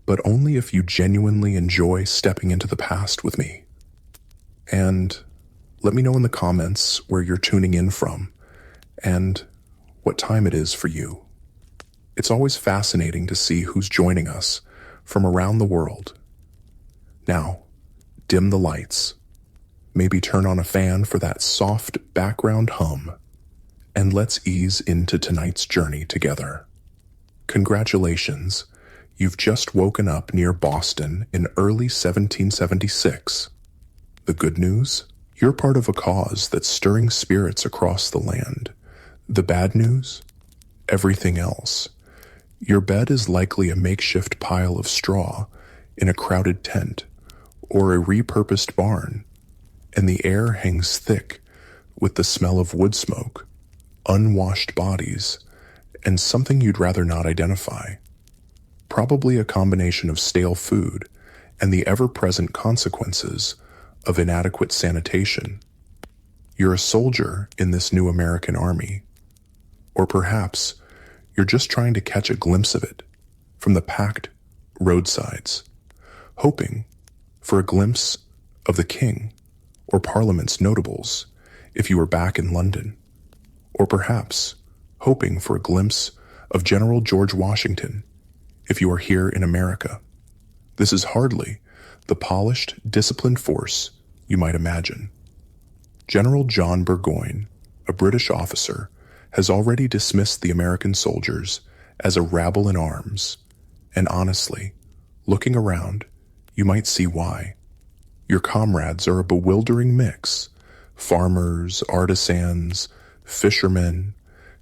but only if you genuinely enjoy stepping into the past with me. And let me know in the comments where you're tuning in from and what time it is for you. It's always fascinating to see who's joining us from around the world. Now, dim the lights, maybe turn on a fan for that soft background hum, and let's ease into tonight's journey together. Congratulations, you've just woken up near Boston in early 1776. The good news? You're part of a cause that's stirring spirits across the land. The bad news? Everything else. Your bed is likely a makeshift pile of straw in a crowded tent or a repurposed barn, and the air hangs thick with the smell of wood smoke, unwashed bodies, and something you'd rather not identify. Probably a combination of stale food and the ever-present consequences of inadequate sanitation. You're a soldier in this new American army. Or perhaps you're just trying to catch a glimpse of it from the packed roadsides, hoping for a glimpse of the King or Parliament's notables if you were back in London. Or perhaps hoping for a glimpse of General George Washington if you are here in America. This is hardly the polished, disciplined force you might imagine. General John Burgoyne, a British officer, has already dismissed the American soldiers as a rabble in arms, and honestly, looking around, you might see why. Your comrades are a bewildering mix: farmers, artisans, fishermen,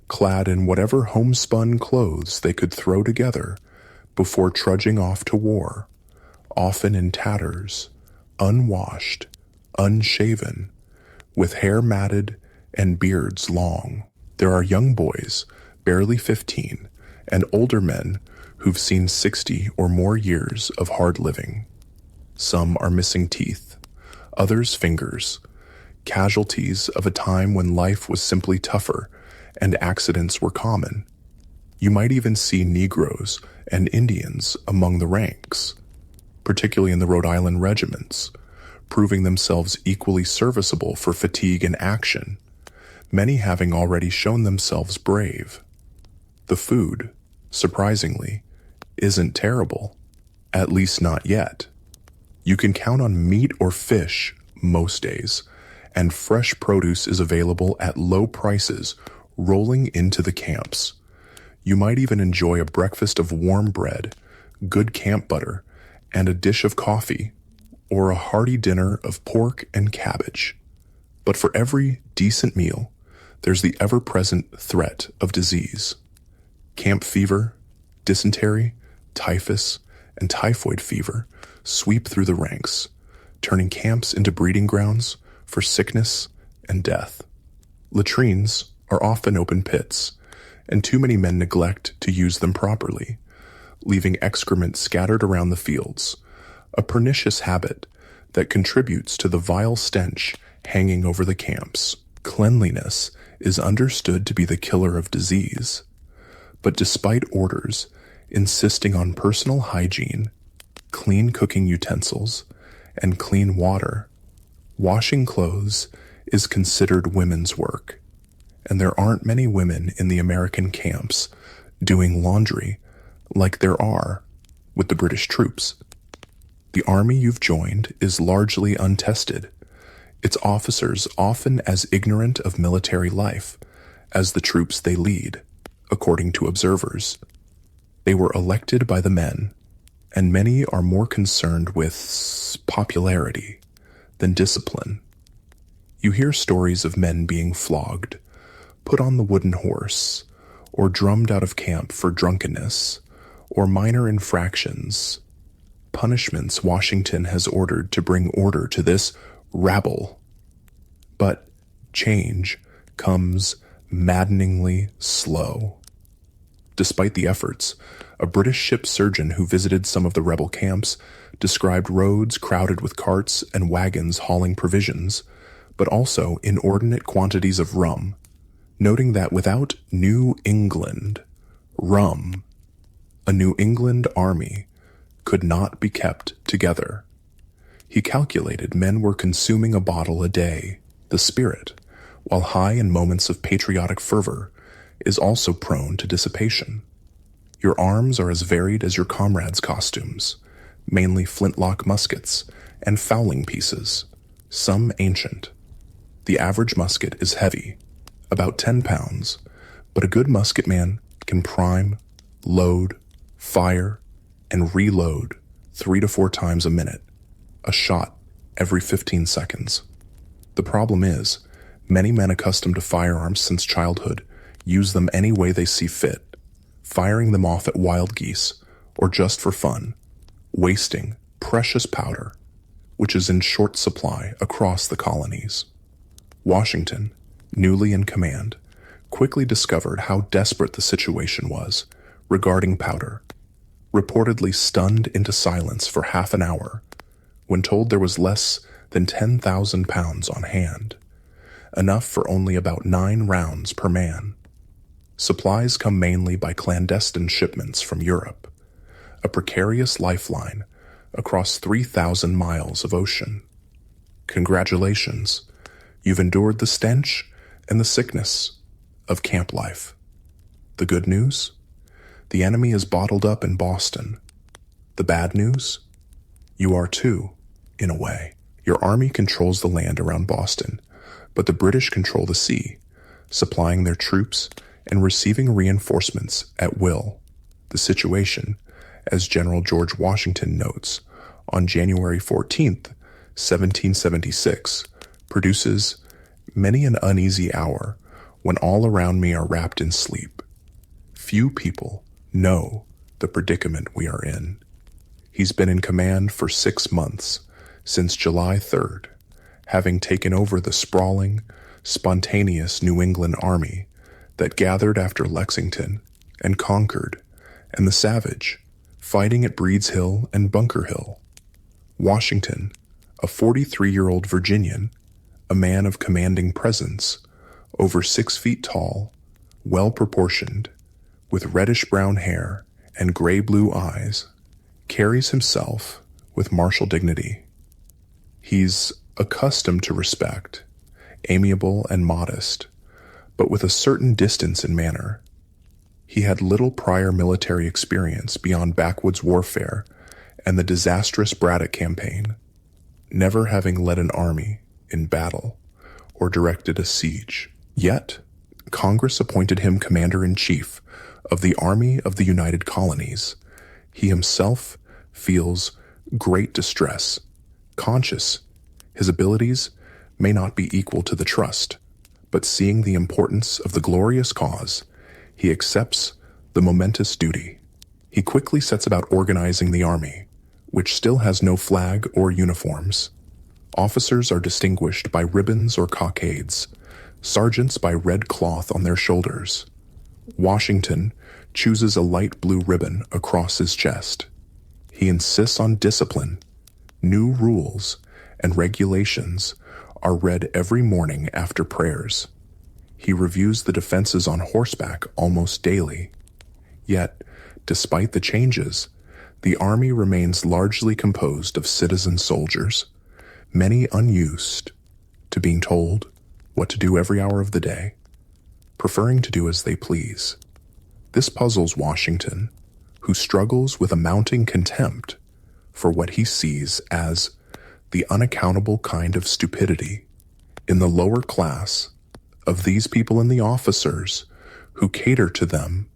clad in whatever homespun clothes they could throw together before trudging off to war, often in tatters, unwashed, unshaven, with hair matted and beards long. There are young boys, barely 15, and older men who've seen 60 or more years of hard living. Some are missing teeth, others fingers, casualties of a time when life was simply tougher and accidents were common. You might even see Negroes and Indians among the ranks, particularly in the Rhode Island regiments, proving themselves equally serviceable for fatigue and action, many having already shown themselves brave. The food, surprisingly, isn't terrible, at least not yet. You can count on meat or fish most days, and fresh produce is available at low prices rolling into the camps. You might even enjoy a breakfast of warm bread, good camp butter, and a dish of coffee, or a hearty dinner of pork and cabbage. But for every decent meal, there's the ever-present threat of disease. Camp fever, dysentery, typhus, and typhoid fever sweep through the ranks, turning camps into breeding grounds for sickness and death. Latrines are often open pits, and too many men neglect to use them properly, leaving excrement scattered around the fields, a pernicious habit that contributes to the vile stench hanging over the camps. Cleanliness is understood to be the killer of disease, but despite orders insisting on personal hygiene, clean cooking utensils, and clean water, washing clothes is considered women's work, and there aren't many women in the American camps doing laundry like there are with the British troops. The army you've joined is largely untested, its officers often as ignorant of military life as the troops they lead, according to observers. They were elected by the men, and many are more concerned with popularity than discipline. You hear stories of men being flogged, put on the wooden horse, or drummed out of camp for drunkenness, or minor infractions, punishments Washington has ordered to bring order to this rabble. But change comes maddeningly slow. Despite the efforts, a British ship surgeon who visited some of the rebel camps described roads crowded with carts and wagons hauling provisions, but also inordinate quantities of rum, noting that without New England rum, a New England army could not be kept together. He calculated men were consuming a bottle a day. The spirit, while high in moments of patriotic fervor, is also prone to dissipation. Your arms are as varied as your comrades' costumes, mainly flintlock muskets and fowling pieces, some ancient. The average musket is heavy, about 10 pounds, but a good musketman can prime, load, fire, and reload 3 to 4 times a minute, a shot every 15 seconds. The problem is, many men accustomed to firearms since childhood use them any way they see fit, firing them off at wild geese or just for fun, wasting precious powder, which is in short supply across the colonies. Washington, newly in command, quickly discovered how desperate the situation was regarding powder, reportedly stunned into silence for half an hour when told there was less than 10,000 pounds on hand, enough for only about 9 rounds per man. Supplies come mainly by clandestine shipments from Europe, a precarious lifeline across 3,000 miles of ocean. Congratulations, you've endured the stench and the sickness of camp life. The good news? The enemy is bottled up in Boston. The bad news? You are too, in a way. Your army controls the land around Boston, but the British control the sea, supplying their troops and receiving reinforcements at will. The situation, as General George Washington notes on January 14th, 1776, produces many an uneasy hour when all around me are wrapped in sleep. Few people know the predicament we are in. He's been in command for 6 months, since July 3rd, having taken over the sprawling, spontaneous New England army that gathered after Lexington and Concord, and the savage, fighting at Breed's Hill and Bunker Hill. Washington, a 43-year-old Virginian, a man of commanding presence, over 6 feet tall, well-proportioned, with reddish-brown hair and gray-blue eyes, carries himself with martial dignity. He's accustomed to respect, amiable and modest, but with a certain distance in manner. He had little prior military experience beyond backwoods warfare and the disastrous Braddock campaign, never having led an army in battle or directed a siege. Yet, Congress appointed him commander-in-chief of the Army of the United Colonies. He himself feels great distress, conscious his abilities may not be equal to the trust, but seeing the importance of the glorious cause, he accepts the momentous duty. He quickly sets about organizing the army, which still has no flag or uniforms. Officers are distinguished by ribbons or cockades, sergeants by red cloth on their shoulders. Washington chooses a light blue ribbon across his chest. He insists on discipline. New rules and regulations are read every morning after prayers. He reviews the defenses on horseback almost daily. Yet, despite the changes, the army remains largely composed of citizen soldiers, many unused to being told what to do every hour of the day, preferring to do as they please. This puzzles Washington, who struggles with a mounting contempt for what he sees as the unaccountable kind of stupidity in the lower class of these people and the officers who cater to them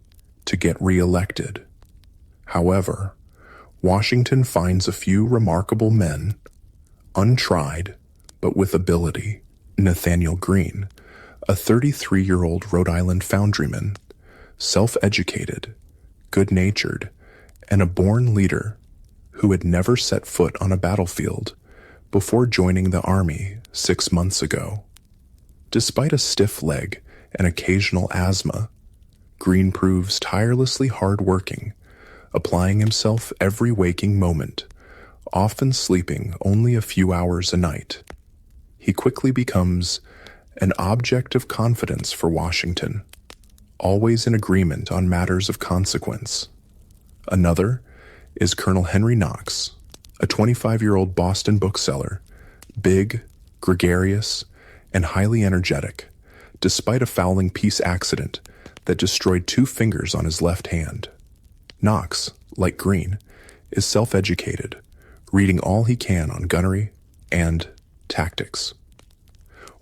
to get reelected. However, Washington finds a few remarkable men, untried but with ability. Nathaniel Greene, a 33-year-old Rhode Island foundryman, self-educated, good-natured, and a born leader who had never set foot on a battlefield before joining the army 6 months ago. Despite a stiff leg and occasional asthma, Greene proves tirelessly hard-working, applying himself every waking moment, often sleeping only a few hours a night. He quickly becomes an object of confidence for Washington, always in agreement on matters of consequence. Another is Colonel Henry Knox, a 25-year-old Boston bookseller, big, gregarious, and highly energetic, despite a fouling peace accident that destroyed 2 fingers on his left hand. Knox, like Greene, is self-educated, reading all he can on gunnery and tactics.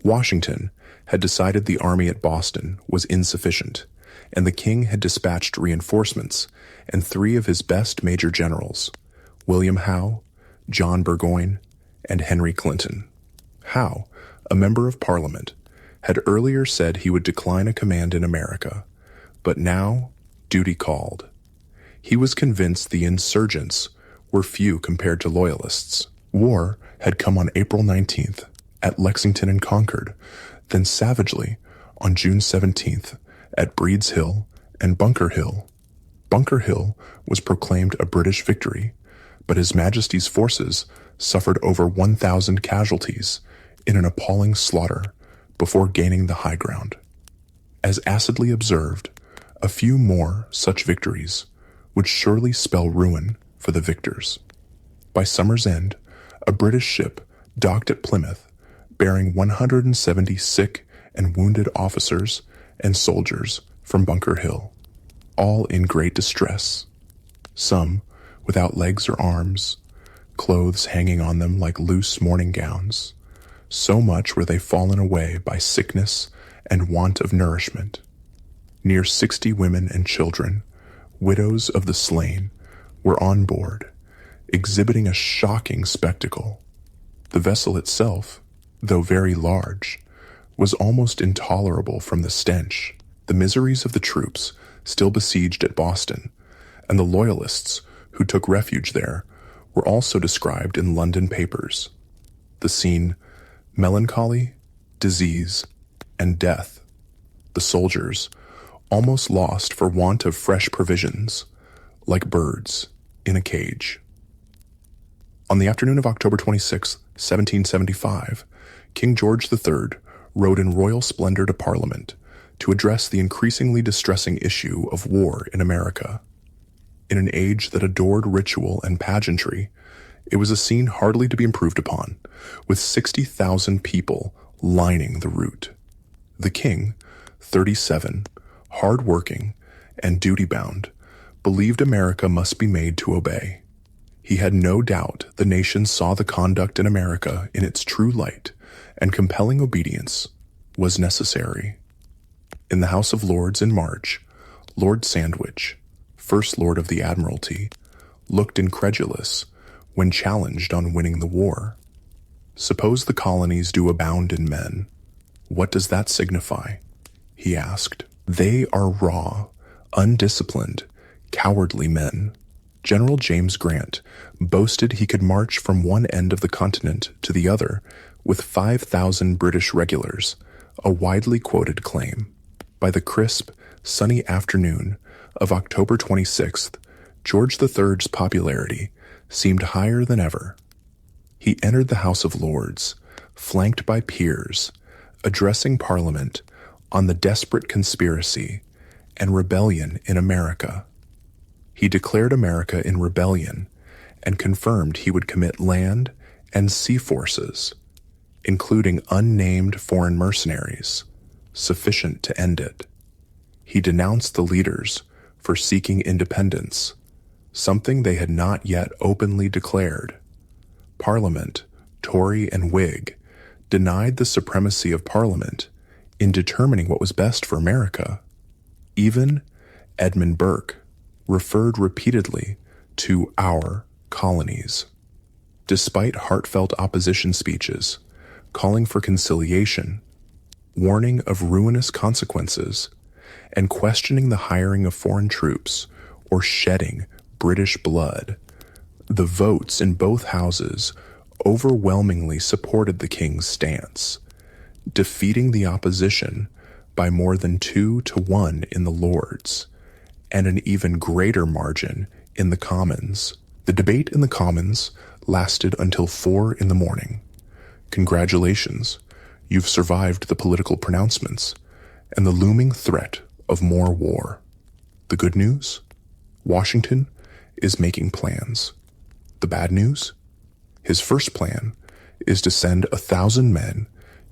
Washington had decided the army at Boston was insufficient, and the king had dispatched reinforcements and 3 of his best major generals, William Howe, John Burgoyne, and Henry Clinton. Howe, a member of Parliament, had earlier said he would decline a command in America, but now duty called. He was convinced the insurgents were few compared to loyalists. War had come on April 19th at Lexington and Concord, then savagely on June 17th at Breed's Hill and Bunker Hill. Bunker Hill was proclaimed a British victory, but His Majesty's forces suffered over 1,000 casualties in an appalling slaughter before gaining the high ground. As acidly observed, a few more such victories would surely spell ruin for the victors. By summer's end, a British ship docked at Plymouth, bearing 170 sick and wounded officers and soldiers from Bunker Hill, all in great distress, some without legs or arms, clothes hanging on them like loose morning gowns. So much were they fallen away by sickness and want of nourishment. Near 60 women and children, widows of the slain, were on board, exhibiting a shocking spectacle. The vessel itself, though very large, was almost intolerable from the stench. The miseries of the troops still besieged at Boston, and the loyalists who took refuge there, were also described in London papers. The scene: melancholy, disease, and death. The soldiers, almost lost for want of fresh provisions, like birds in a cage. On the afternoon of October 26, 1775, King George III rode in royal splendor to Parliament to address the increasingly distressing issue of war in America. In an age that adored ritual and pageantry, it was a scene hardly to be improved upon, with 60,000 people lining the route. The king, 37, hard-working, and duty-bound, believed America must be made to obey. He had no doubt the nation saw the conduct in America in its true light, and compelling obedience was necessary. In the House of Lords in March, Lord Sandwich, First Lord of the Admiralty, looked incredulous when challenged on winning the war. "Suppose the colonies do abound in men, what does that signify?" he asked. "They are raw, undisciplined, cowardly men." General James Grant boasted he could march from one end of the continent to the other with 5,000 British regulars, a widely quoted claim. By the crisp, sunny afternoon of October 26th, George III's popularity seemed higher than ever. He entered the House of Lords, flanked by peers, addressing Parliament on the desperate conspiracy and rebellion in America. He declared America in rebellion and confirmed he would commit land and sea forces, including unnamed foreign mercenaries, sufficient to end it. He denounced the leaders for seeking independence, something they had not yet openly declared. Parliament, Tory and Whig, denied the supremacy of Parliament in determining what was best for America. Even Edmund Burke referred repeatedly to our colonies. Despite heartfelt opposition speeches, calling for conciliation, warning of ruinous consequences, and questioning the hiring of foreign troops or shedding British blood, the votes in both houses overwhelmingly supported the king's stance, defeating the opposition by more than 2-1 in the Lords, and an even greater margin in the Commons. The debate in the Commons lasted until 4 in the morning. Congratulations, you've survived the political pronouncements and the looming threat of more war. The good news? Washington is making plans. The bad news? His first plan is to send 1,000 men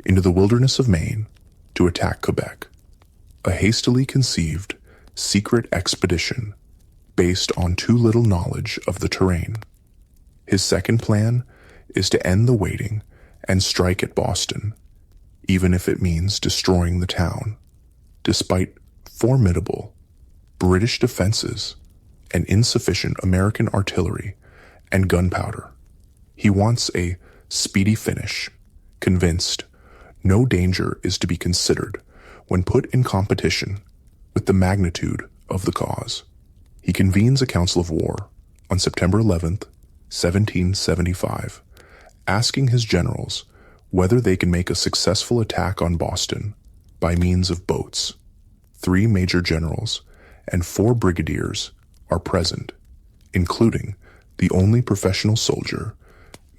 into the wilderness of Maine to attack Quebec, a hastily conceived, secret expedition based on too little knowledge of the terrain. His second plan is to end the waiting and strike at Boston, even if it means destroying the town, despite formidable British defenses and insufficient American artillery and gunpowder. He wants a speedy finish, convinced no danger is to be considered when put in competition with the magnitude of the cause. He convenes a council of war on September 11th, 1775, asking his generals whether they can make a successful attack on Boston by means of boats. 3 major generals and 4 brigadiers are present, including the only professional soldier,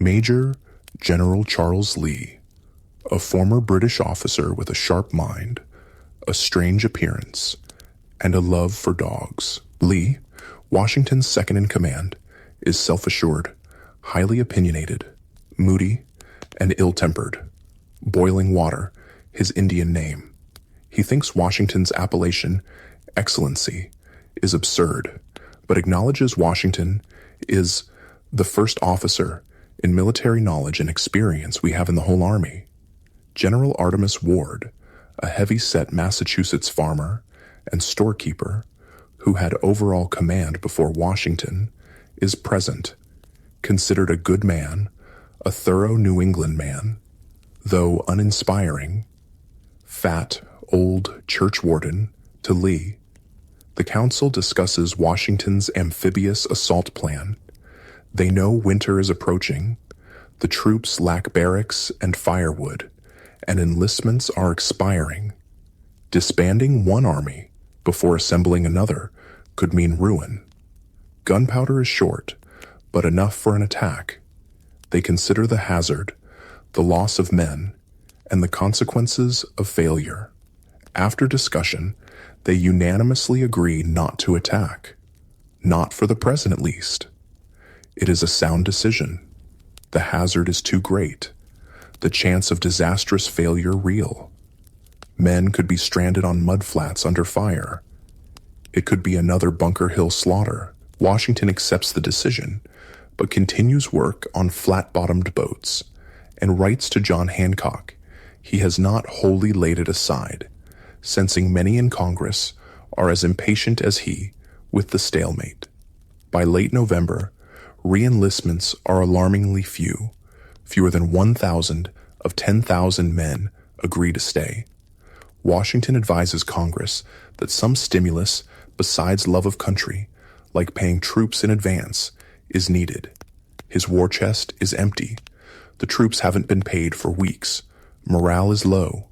Major General Charles Lee, a former British officer with a sharp mind, a strange appearance, and a love for dogs. Lee, Washington's second-in-command, is self-assured, highly opinionated, moody, and ill-tempered. Boiling Water, his Indian name. He thinks Washington's appellation, Excellency, is absurd, but acknowledges Washington is the first officer in military knowledge and experience we have in the whole army. General Artemus Ward, a heavy-set Massachusetts farmer and storekeeper who had overall command before Washington, is present, considered a good man, a thorough New England man, though uninspiring, fat, old churchwarden to Lee. The council discusses Washington's amphibious assault plan. They know winter is approaching, the troops lack barracks and firewood, and enlistments are expiring. Disbanding one army before assembling another could mean ruin. Gunpowder is short, but enough for an attack. They consider the hazard, the loss of men, and the consequences of failure. After discussion, they unanimously agree not to attack. Not for the present, at least. It is a sound decision. The hazard is too great. The chance of disastrous failure real. Men could be stranded on mudflats under fire. It could be another Bunker Hill slaughter. Washington accepts the decision, but continues work on flat-bottomed boats, and writes to John Hancock he has not wholly laid it aside, sensing many in Congress are as impatient as he with the stalemate. By late November, re-enlistments are alarmingly few. Fewer than 1,000 of 10,000 men agree to stay. Washington advises Congress that some stimulus besides love of country, like paying troops in advance, is needed. His war chest is empty. The troops haven't been paid for weeks. Morale is low.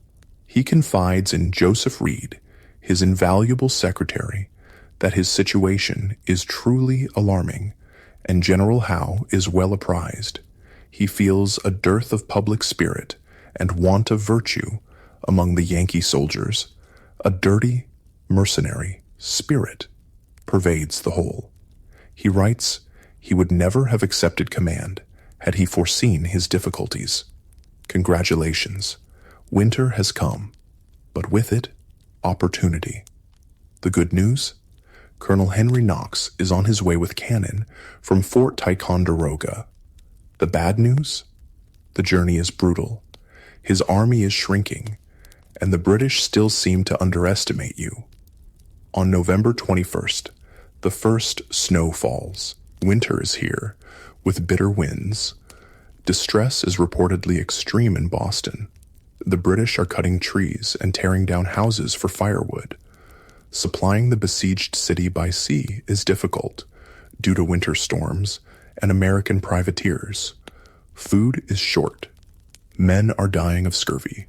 He confides in Joseph Reed, his invaluable secretary, that his situation is truly alarming, and General Howe is well apprised. He feels a dearth of public spirit and want of virtue among the Yankee soldiers. A dirty, mercenary spirit pervades the whole. He writes he would never have accepted command had he foreseen his difficulties. Congratulations. Winter has come, but with it, opportunity. The good news? Colonel Henry Knox is on his way with cannon from Fort Ticonderoga. The bad news? The journey is brutal. His army is shrinking, and the British still seem to underestimate you. On November 21st, the first snow falls. Winter is here, with bitter winds. Distress is reportedly extreme in Boston. The British are cutting trees and tearing down houses for firewood. Supplying the besieged city by sea is difficult due to winter storms and American privateers. Food is short. Men are dying of scurvy.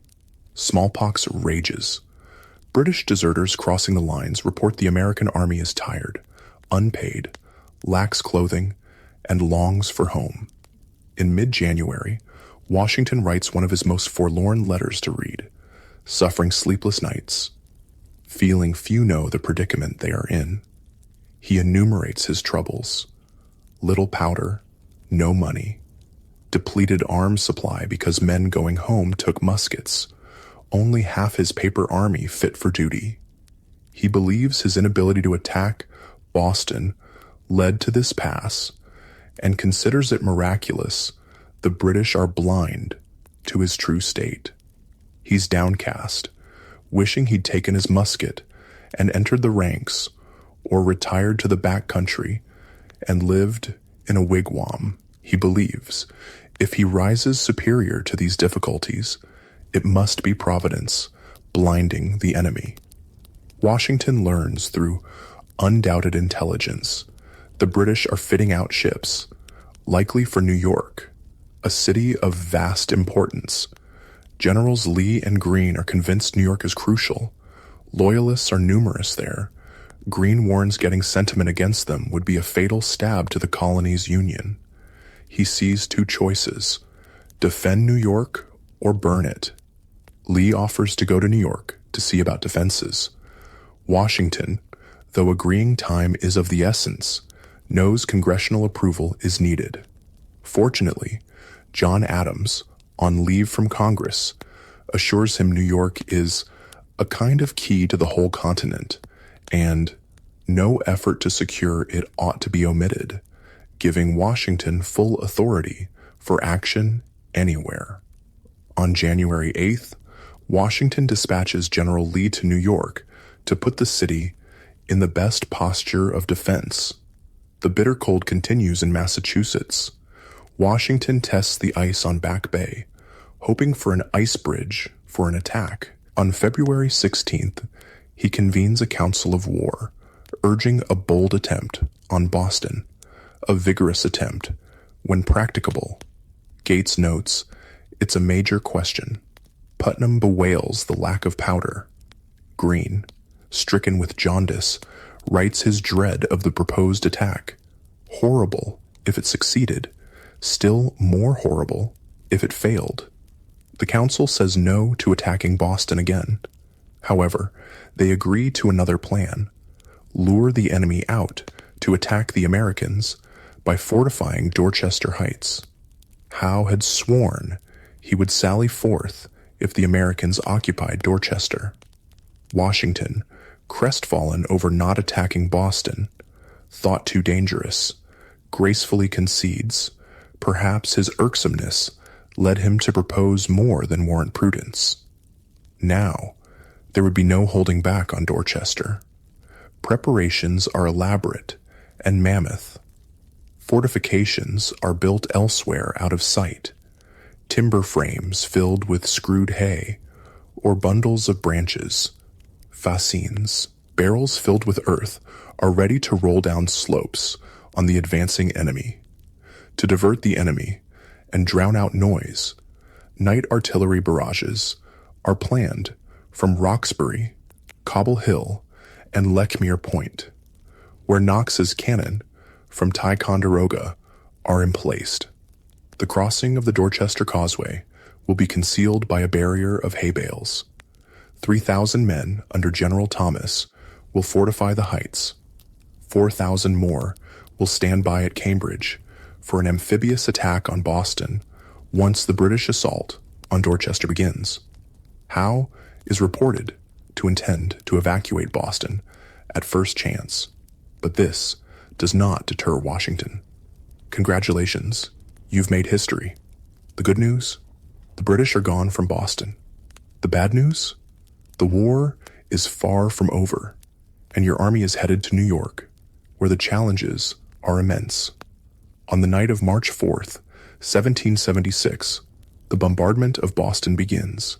Smallpox rages. British deserters crossing the lines report the American army is tired, unpaid, lacks clothing, and longs for home. In mid-January, Washington writes one of his most forlorn letters to Reed, suffering sleepless nights, feeling few know the predicament they are in. He enumerates his troubles. Little powder, no money. Depleted arms supply because men going home took muskets. Only half his paper army fit for duty. He believes his inability to attack Boston led to this pass and considers it miraculous the British are blind to his true state. He's downcast, wishing he'd taken his musket and entered the ranks or retired to the back country and lived in a wigwam. He believes if he rises superior to these difficulties, it must be Providence blinding the enemy. Washington learns through undoubted intelligence the British are fitting out ships, likely for New York, a city of vast importance. Generals Lee and Greene are convinced New York is crucial. Loyalists are numerous there. Greene warns getting sentiment against them would be a fatal stab to the colony's union. He sees two choices: defend New York or burn it. Lee offers to go to New York to see about defenses. Washington, though agreeing time is of the essence, knows congressional approval is needed. Fortunately, John Adams, on leave from Congress, assures him New York is a kind of key to the whole continent, and no effort to secure it ought to be omitted, giving Washington full authority for action anywhere. On January 8th, Washington dispatches General Lee to New York to put the city in the best posture of defense. The bitter cold continues in Massachusetts. Washington tests the ice on Back Bay, hoping for an ice bridge for an attack. On February 16th, he convenes a council of war, urging a bold attempt on Boston, a vigorous attempt, when practicable. Gates notes, it's a major question. Putnam bewails the lack of powder. Greene, stricken with jaundice, writes his dread of the proposed attack. Horrible if it succeeded, still more horrible if it failed. The council says no to attacking Boston again. However, they agree to another plan: lure the enemy out to attack the Americans by fortifying Dorchester Heights. Howe had sworn he would sally forth if the Americans occupied Dorchester. Washington, crestfallen over not attacking Boston, thought too dangerous, gracefully concedes. Perhaps his irksomeness led him to propose more than warrant prudence. Now, there would be no holding back on Dorchester. Preparations are elaborate and mammoth. Fortifications are built elsewhere out of sight. Timber frames filled with screwed hay, or bundles of branches, fascines, barrels filled with earth, are ready to roll down slopes on the advancing enemy. To divert the enemy and drown out noise, night artillery barrages are planned from Roxbury, Cobble Hill, and Lechmere Point, where Knox's cannon from Ticonderoga are emplaced. The crossing of the Dorchester Causeway will be concealed by a barrier of hay bales. 3,000 men under General Thomas will fortify the heights. 4,000 more will stand by at Cambridge for an amphibious attack on Boston once the British assault on Dorchester begins. Howe is reported to intend to evacuate Boston at first chance, but this does not deter Washington. Congratulations, you've made history. The good news? The British are gone from Boston. The bad news? The war is far from over, and your army is headed to New York, where the challenges are immense. On the night of March 4th, 1776, the bombardment of Boston begins,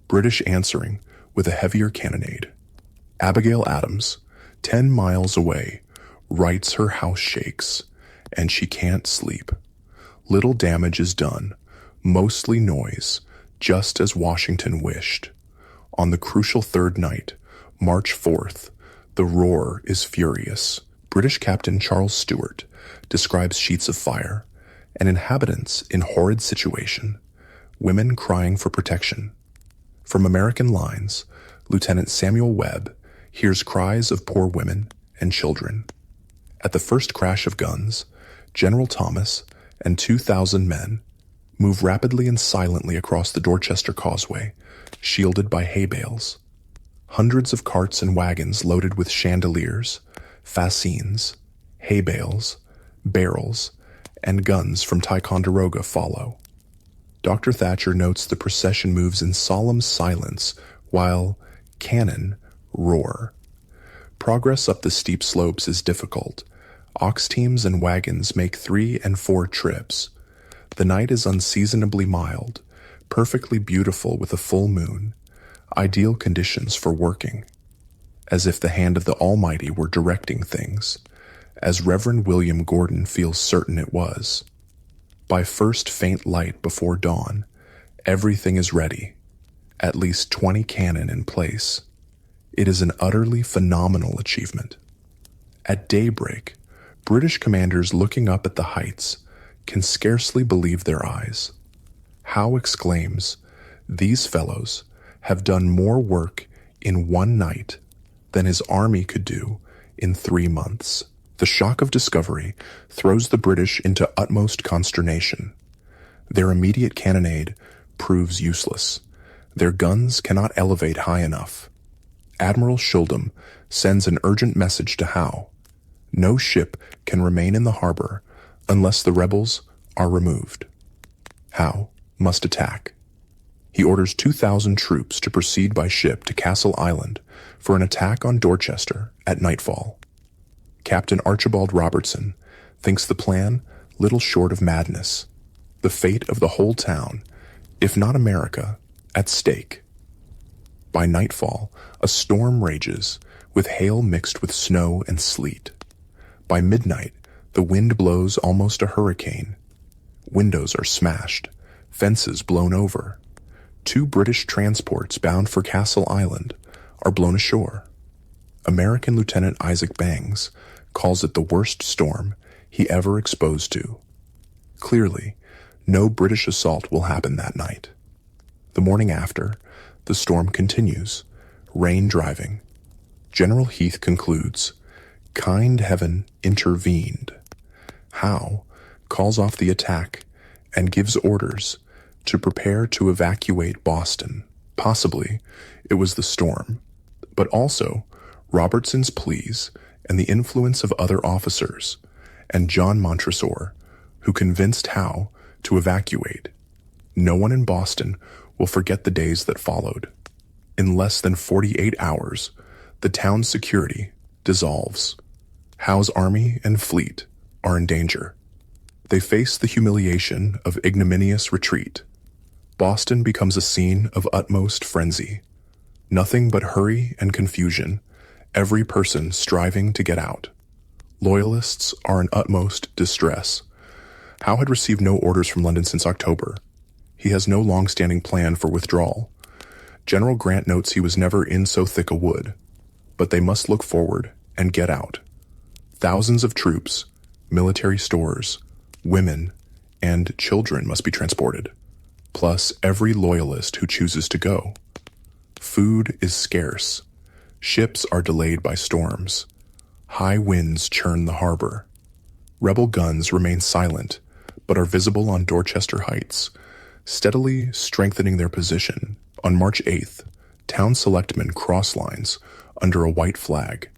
British answering with a heavier cannonade. Abigail Adams, 10 miles away, writes her house shakes, and she can't sleep. Little damage is done, mostly noise, just as Washington wished. On the crucial third night, March 4th, the roar is furious. British Captain Charles Stewart describes sheets of fire, and inhabitants in horrid situation, women crying for protection. From American lines, Lieutenant Samuel Webb hears cries of poor women and children. At the first crash of guns, General Thomas and 2,000 men move rapidly and silently across the Dorchester Causeway, shielded by hay bales. Hundreds of carts and wagons loaded with chandeliers, fascines, hay bales, barrels, and guns from Ticonderoga follow. Dr. Thatcher notes the procession moves in solemn silence while cannon roar. Progress up the steep slopes is difficult. Ox teams and wagons make 3 and 4 trips. The night is unseasonably mild, perfectly beautiful with a full moon, ideal conditions for working. As if the hand of the Almighty were directing things, as Reverend William Gordon feels certain it was. By first faint light before dawn, everything is ready, at least 20 cannon in place. It is an utterly phenomenal achievement. At daybreak, British commanders looking up at the heights can scarcely believe their eyes. Howe exclaims, "These fellows have done more work in one night than his army could do in 3 months." The shock of discovery throws the British into utmost consternation. Their immediate cannonade proves useless. Their guns cannot elevate high enough. Admiral Shuldam sends an urgent message to Howe. No ship can remain in the harbor unless the rebels are removed. Howe must attack. He orders 2,000 troops to proceed by ship to Castle Island for an attack on Dorchester at nightfall. Captain Archibald Robertson thinks the plan little short of madness. The fate of the whole town, if not America, at stake. By nightfall, a storm rages, with hail mixed with snow and sleet. By midnight, the wind blows almost a hurricane. Windows are smashed, fences blown over. 2 British transports bound for Castle Island are blown ashore. American Lieutenant Isaac Bangs calls it the worst storm he ever exposed to. Clearly, no British assault will happen that night. The morning after, the storm continues, rain driving. General Heath concludes, "Kind heaven intervened." Howe calls off the attack and gives orders to prepare to evacuate Boston. Possibly, it was the storm, but also Robertson's pleas and the influence of other officers, and John Montresor, who convinced Howe to evacuate. No one in Boston will forget the days that followed. In less than 48 hours, the town's security dissolves. Howe's army and fleet are in danger. They face the humiliation of ignominious retreat. Boston becomes a scene of utmost frenzy. Nothing but hurry and confusion, every person striving to get out. Loyalists are in utmost distress. Howe had received no orders from London since October. He has no long-standing plan for withdrawal. General Grant notes he was never in so thick a wood, but they must look forward and get out. Thousands of troops, military stores, women, and children must be transported, plus every loyalist who chooses to go. Food is scarce. Ships are delayed by storms. High winds churn the harbor. Rebel guns remain silent, but are visible on Dorchester Heights, steadily strengthening their position. On March 8th, town selectmen cross lines under a white flag,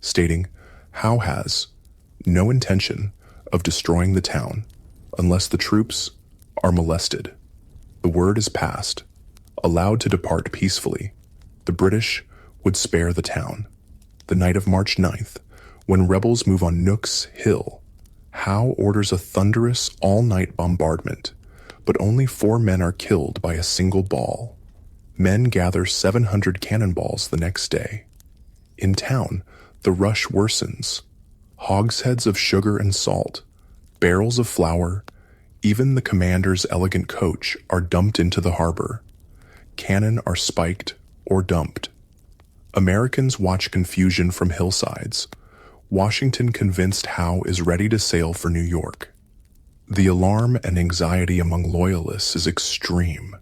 stating, "Howe has no intention of destroying the town unless the troops are molested." The word is passed, allowed to depart peacefully. The British would spare the town. The night of March 9th, when rebels move on Nook's Hill, Howe orders a thunderous all-night bombardment, but only 4 men are killed by a single ball. Men gather 700 cannonballs the next day. In town, the rush worsens. Hogsheads of sugar and salt, barrels of flour, even the commander's elegant coach are dumped into the harbor. Cannon are spiked or dumped. Americans watch confusion from hillsides. Washington convinced Howe is ready to sail for New York. The alarm and anxiety among loyalists is extreme.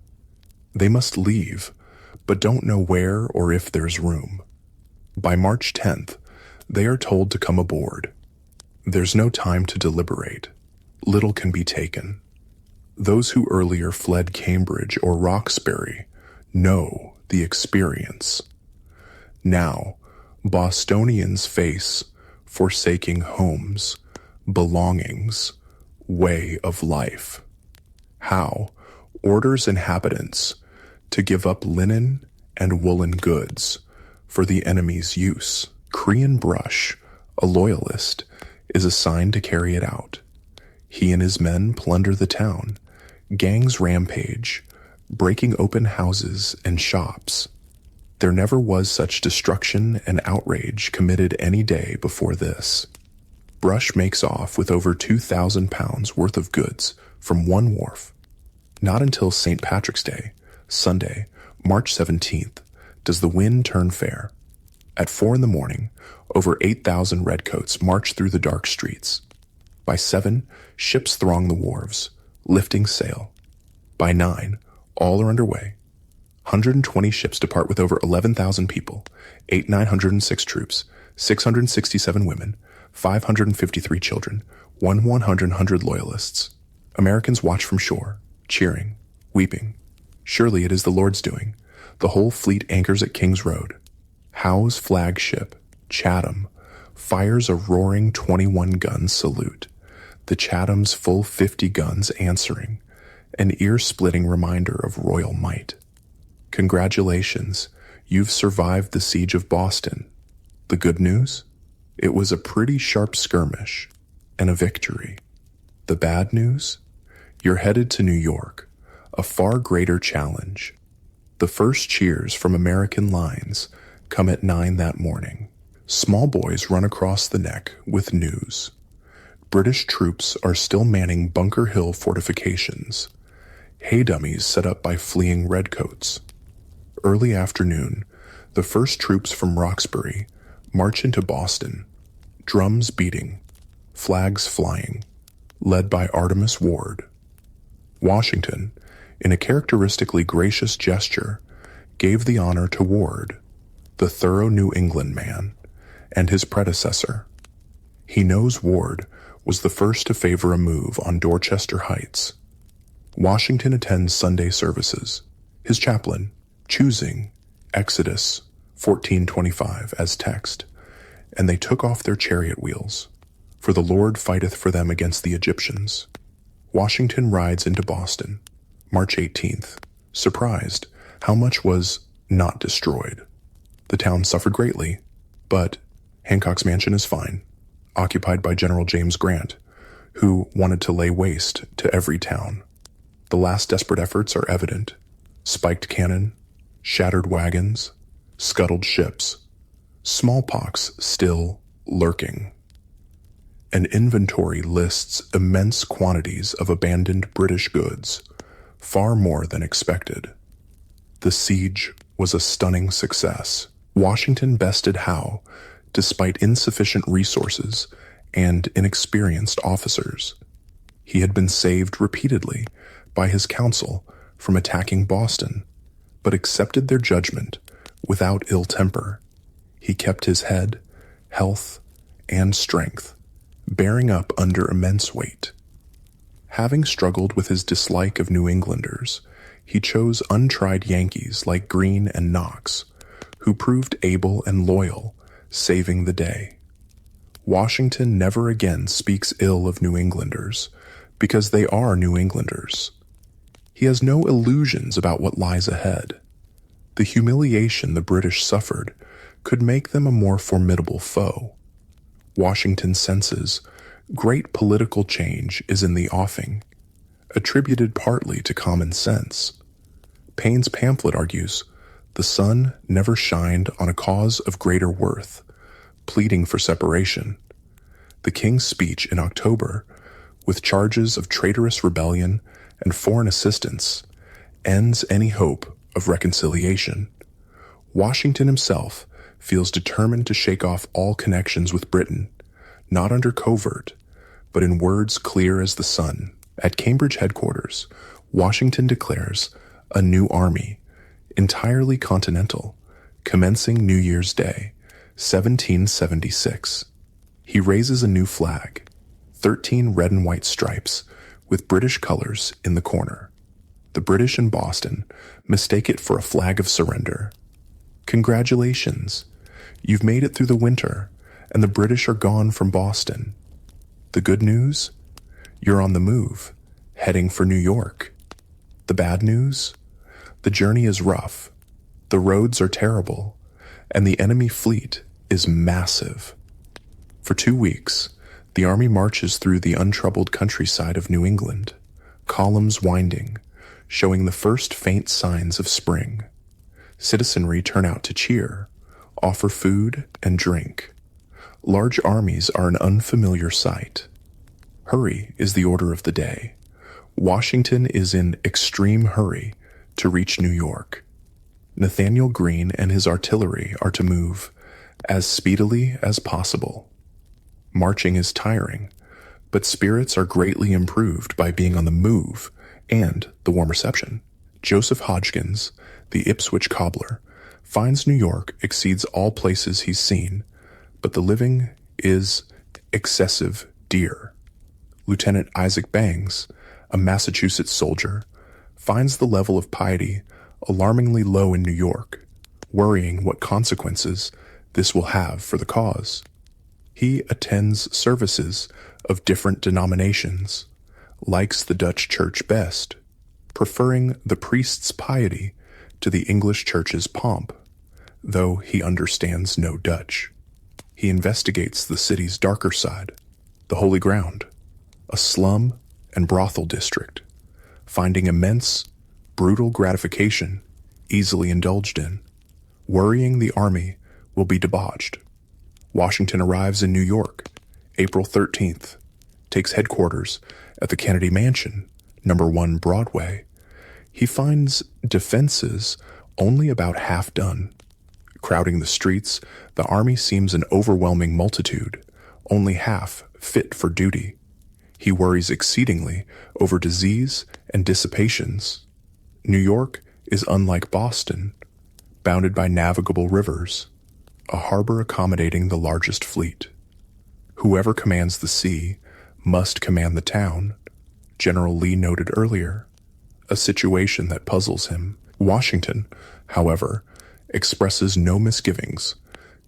They must leave, but don't know where or if there's room. By March 10th, they are told to come aboard. There's no time to deliberate. little can be taken. Those who earlier fled Cambridge or Roxbury know the experience. Now, Bostonians face forsaking homes, belongings, way of life. How orders inhabitants to give up linen and woolen goods for the enemy's use. Korean Brush, a loyalist, is assigned to carry it out. He and his men plunder the town. Gangs rampage, breaking open houses and shops. There never was such destruction and outrage committed any day before this. Brush makes off with over 2,000 pounds worth of goods from one wharf. Not until St. Patrick's Day, Sunday, March 17th, does the wind turn fair. At 4 a.m, over 8,000 redcoats march through the dark streets. By 7, ships throng the wharves, lifting sail. By 9, all are underway. 120 ships depart with over 11,000 people, 906 troops, 667 women, 553 children, 100 loyalists. Americans watch from shore, cheering, weeping. Surely it is the Lord's doing. The whole fleet anchors at King's Road. Howe's flagship, Chatham, fires a roaring 21-gun salute. The Chatham's full 50 guns answering, an ear-splitting reminder of royal might. Congratulations, you've survived the siege of Boston. The good news? It was a pretty sharp skirmish, and a victory. The bad news? You're headed to New York, a far greater challenge. The first cheers from American lines come at 9 that morning. Small boys run across the neck with news. British troops are still manning Bunker Hill fortifications. Hay dummies set up by fleeing redcoats. Early afternoon, the first troops from Roxbury march into Boston, drums beating, flags flying, led by Artemus Ward. Washington, in a characteristically gracious gesture, gave the honor to Ward, the thorough New England man, and his predecessor. He knows Ward was the first to favor a move on Dorchester Heights. Washington attends Sunday services, his chaplain choosing Exodus 14:25 as text, and they took off their chariot wheels, for the Lord fighteth for them against the Egyptians. Washington rides into Boston, March 18th, surprised how much was not destroyed. The town suffered greatly, but Hancock's mansion is fine, occupied by General James Grant, who wanted to lay waste to every town. The last desperate efforts are evident. Spiked cannon, shattered wagons, scuttled ships, smallpox still lurking. An inventory lists immense quantities of abandoned British goods, far more than expected. The siege was a stunning success. Washington bested Howe, despite insufficient resources and inexperienced officers. He had been saved repeatedly by his council from attacking Boston, but accepted their judgment without ill temper. He kept his head, health, and strength, bearing up under immense weight. Having struggled with his dislike of New Englanders, he chose untried Yankees like Greene and Knox, who proved able and loyal, saving the day. Washington never again speaks ill of New Englanders, because they are New Englanders. He has no illusions about what lies ahead. The humiliation the British suffered could make them a more formidable foe. Washington senses great political change is in the offing, attributed partly to common sense. Paine's pamphlet argues, the sun never shined on a cause of greater worth, pleading for separation. The king's speech in October, with charges of traitorous rebellion and foreign assistance, ends any hope of reconciliation. Washington himself feels determined to shake off all connections with Britain, not under covert, but in words clear as the sun. At Cambridge headquarters, Washington declares a new army, entirely continental, commencing New Year's Day, 1776. He raises a new flag. 13 red and white stripes with British colors in the corner. The British in Boston mistake it for a flag of surrender. Congratulations! You've made it through the winter, and the British are gone from Boston. The good news? You're on the move, heading for New York. The bad news? The journey is rough, the roads are terrible, and the enemy fleet is massive. For 2 weeks, the army marches through the untroubled countryside of New England, columns winding, showing the first faint signs of spring. Citizenry turn out to cheer, offer food and drink. Large armies are an unfamiliar sight. Hurry is the order of the day. Washington is in extreme hurry to reach New York. Nathaniel Greene and his artillery are to move as speedily as possible. Marching is tiring, but spirits are greatly improved by being on the move and the warm reception. Joseph Hodgkins, the Ipswich cobbler, finds New York exceeds all places he's seen, but the living is excessive dear. Lieutenant Isaac Bangs, a Massachusetts soldier, finds the level of piety alarmingly low in New York, worrying what consequences this will have for the cause. He attends services of different denominations, likes the Dutch church best, preferring the priest's piety to the English church's pomp, though he understands no Dutch. He investigates the city's darker side, the holy ground, a slum and brothel district, finding immense, brutal gratification easily indulged in, worrying the army will be debauched. Washington arrives in New York, April 13th, takes headquarters at the Kennedy Mansion, number 1 Broadway. He finds defenses only about half done. Crowding the streets, the army seems an overwhelming multitude, only half fit for duty. He worries exceedingly over disease and dissipations. New York is unlike Boston, bounded by navigable rivers, a harbor accommodating the largest fleet. Whoever commands the sea must command the town, General Lee noted earlier, a situation that puzzles him. Washington, however, expresses no misgivings,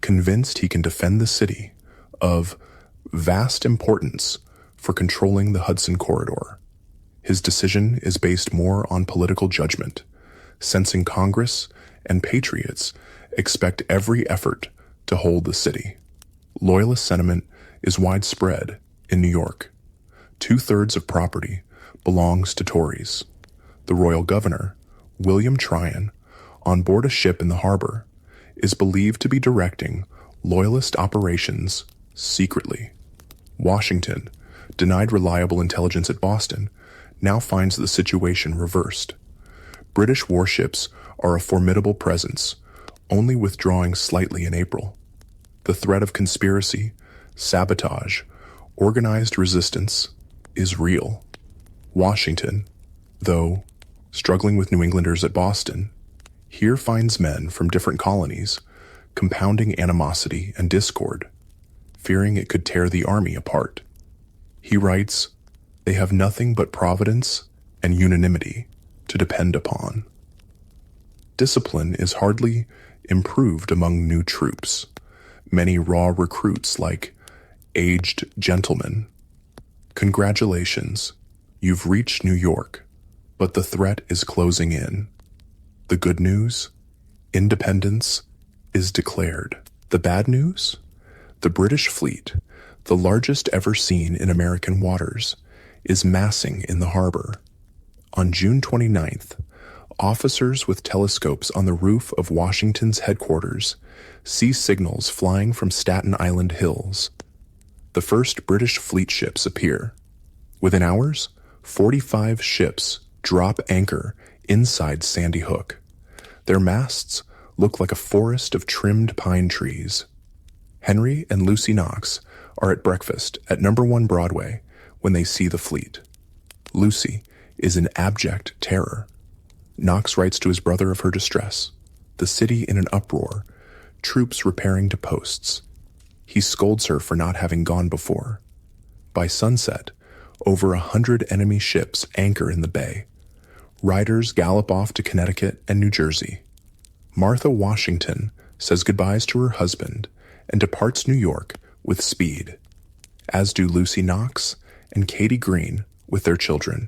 convinced he can defend the city of vast importance for controlling the Hudson Corridor. His decision is based more on political judgment, sensing Congress and patriots expect every effort to hold the city. Loyalist sentiment is widespread in New York. 2/3 of property belongs to Tories. The royal governor, William Tryon, on board a ship in the harbor, is believed to be directing Loyalist operations secretly. Washington, denied reliable intelligence at Boston, now finds the situation reversed. British warships are a formidable presence, only withdrawing slightly in April. The threat of conspiracy, sabotage, organized resistance is real. Washington, though struggling with New Englanders at Boston, here finds men from different colonies, compounding animosity and discord, fearing it could tear the army apart. He writes, "They have nothing but providence and unanimity to depend upon." Discipline is hardly improved among new troops. Many raw recruits like aged gentlemen. Congratulations, you've reached New York, but the threat is closing in. The good news? Independence is declared. The bad news? The British fleet, the largest ever seen in American waters, is massing in the harbor. On June 29th, officers with telescopes on the roof of Washington's headquarters see signals flying from Staten Island hills. The first British fleet ships appear. Within hours, 45 ships drop anchor inside Sandy Hook. Their masts look like a forest of trimmed pine trees. Henry and Lucy Knox are at breakfast at number 1 Broadway when they see the fleet. Lucy is in abject terror. Knox writes to his brother of her distress, the city in an uproar, troops repairing to posts. He scolds her for not having gone before. By sunset, over 100 enemy ships anchor in the bay. Riders gallop off to Connecticut and New Jersey. Martha Washington says goodbyes to her husband and departs New York with speed, as do Lucy Knox and Katie Green with their children.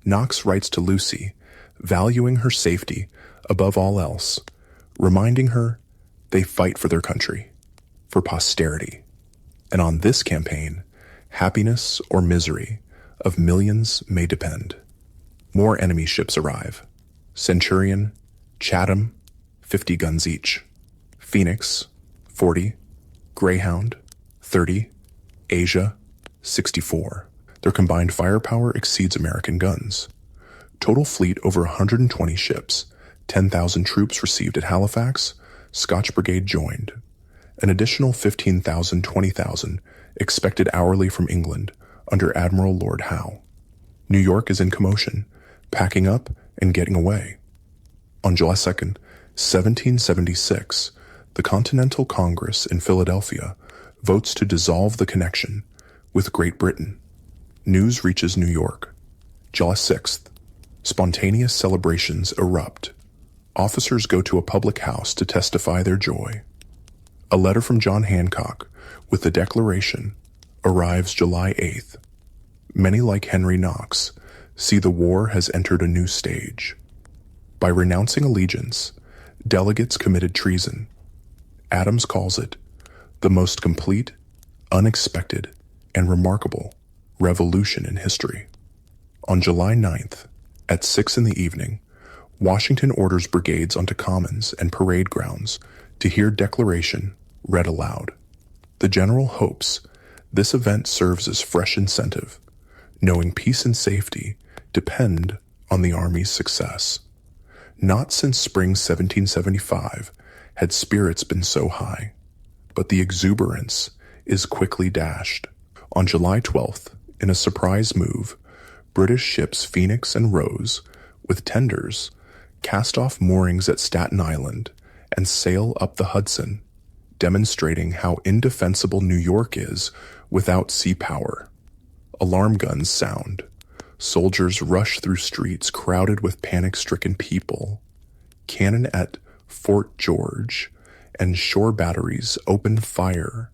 Knox writes to Lucy, valuing her safety above all else, reminding her they fight for their country, for posterity. And on this campaign, happiness or misery of millions may depend. More enemy ships arrive. Centurion, Chatham, 50 guns each. Phoenix, 40. Greyhound, 30. Asia, 64. Their combined firepower exceeds American guns. Total fleet over 120 ships, 10,000 troops received at Halifax, Scotch Brigade joined. An additional 15,000, 20,000 expected hourly from England under Admiral Lord Howe. New York is in commotion, packing up and getting away. On July 2nd, 1776, the Continental Congress in Philadelphia votes to dissolve the connection with Great Britain. News reaches New York. July 6th, spontaneous celebrations erupt. Officers go to a public house to testify their joy. A letter from John Hancock with the Declaration arrives July 8th. Many, like Henry Knox, see the war has entered a new stage. By renouncing allegiance, delegates committed treason. Adams calls it the most complete, unexpected, and remarkable revolution in history. On July 9th, at 6 p.m, Washington orders brigades onto commons and parade grounds to hear Declaration read aloud. The general hopes this event serves as fresh incentive, knowing peace and safety depend on the Army's success. Not since spring 1775 had spirits been so high, but the exuberance is quickly dashed. On July 12th, in a surprise move, British ships Phoenix and Rose, with tenders, cast off moorings at Staten Island and sail up the Hudson, demonstrating how indefensible New York is without sea power. Alarm guns sound. Soldiers rush through streets crowded with panic-stricken people. Cannon at Fort George and shore batteries open fire.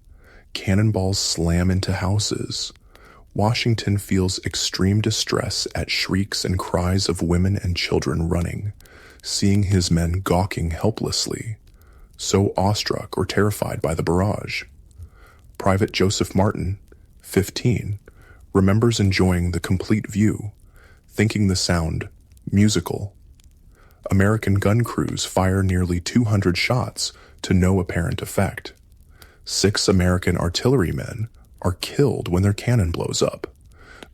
Cannonballs slam into houses. Washington feels extreme distress at shrieks and cries of women and children running, seeing his men gawking helplessly, so awestruck or terrified by the barrage. Private Joseph Martin, 15, remembers enjoying the complete view, thinking the sound musical. American gun crews fire nearly 200 shots to no apparent effect. 6 American artillerymen are killed when their cannon blows up,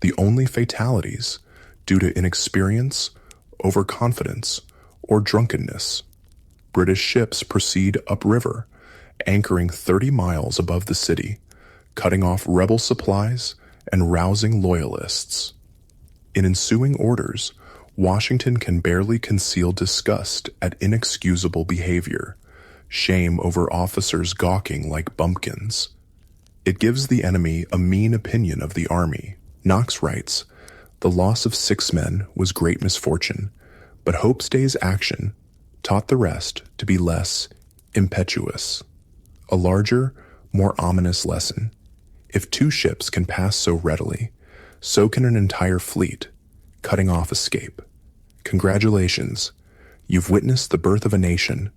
the only fatalities due to inexperience, overconfidence, or drunkenness. British ships proceed upriver, anchoring 30 miles above the city, cutting off rebel supplies and rousing loyalists. In ensuing orders, Washington can barely conceal disgust at inexcusable behavior, shame over officers gawking like bumpkins. It gives the enemy a mean opinion of the army. Knox writes, "The loss of 6 men was great misfortune, but Hope's day's action taught the rest to be less impetuous. A larger, more ominous lesson. If 2 ships can pass so readily, so can an entire fleet, cutting off escape. Congratulations, you've witnessed the birth of a nation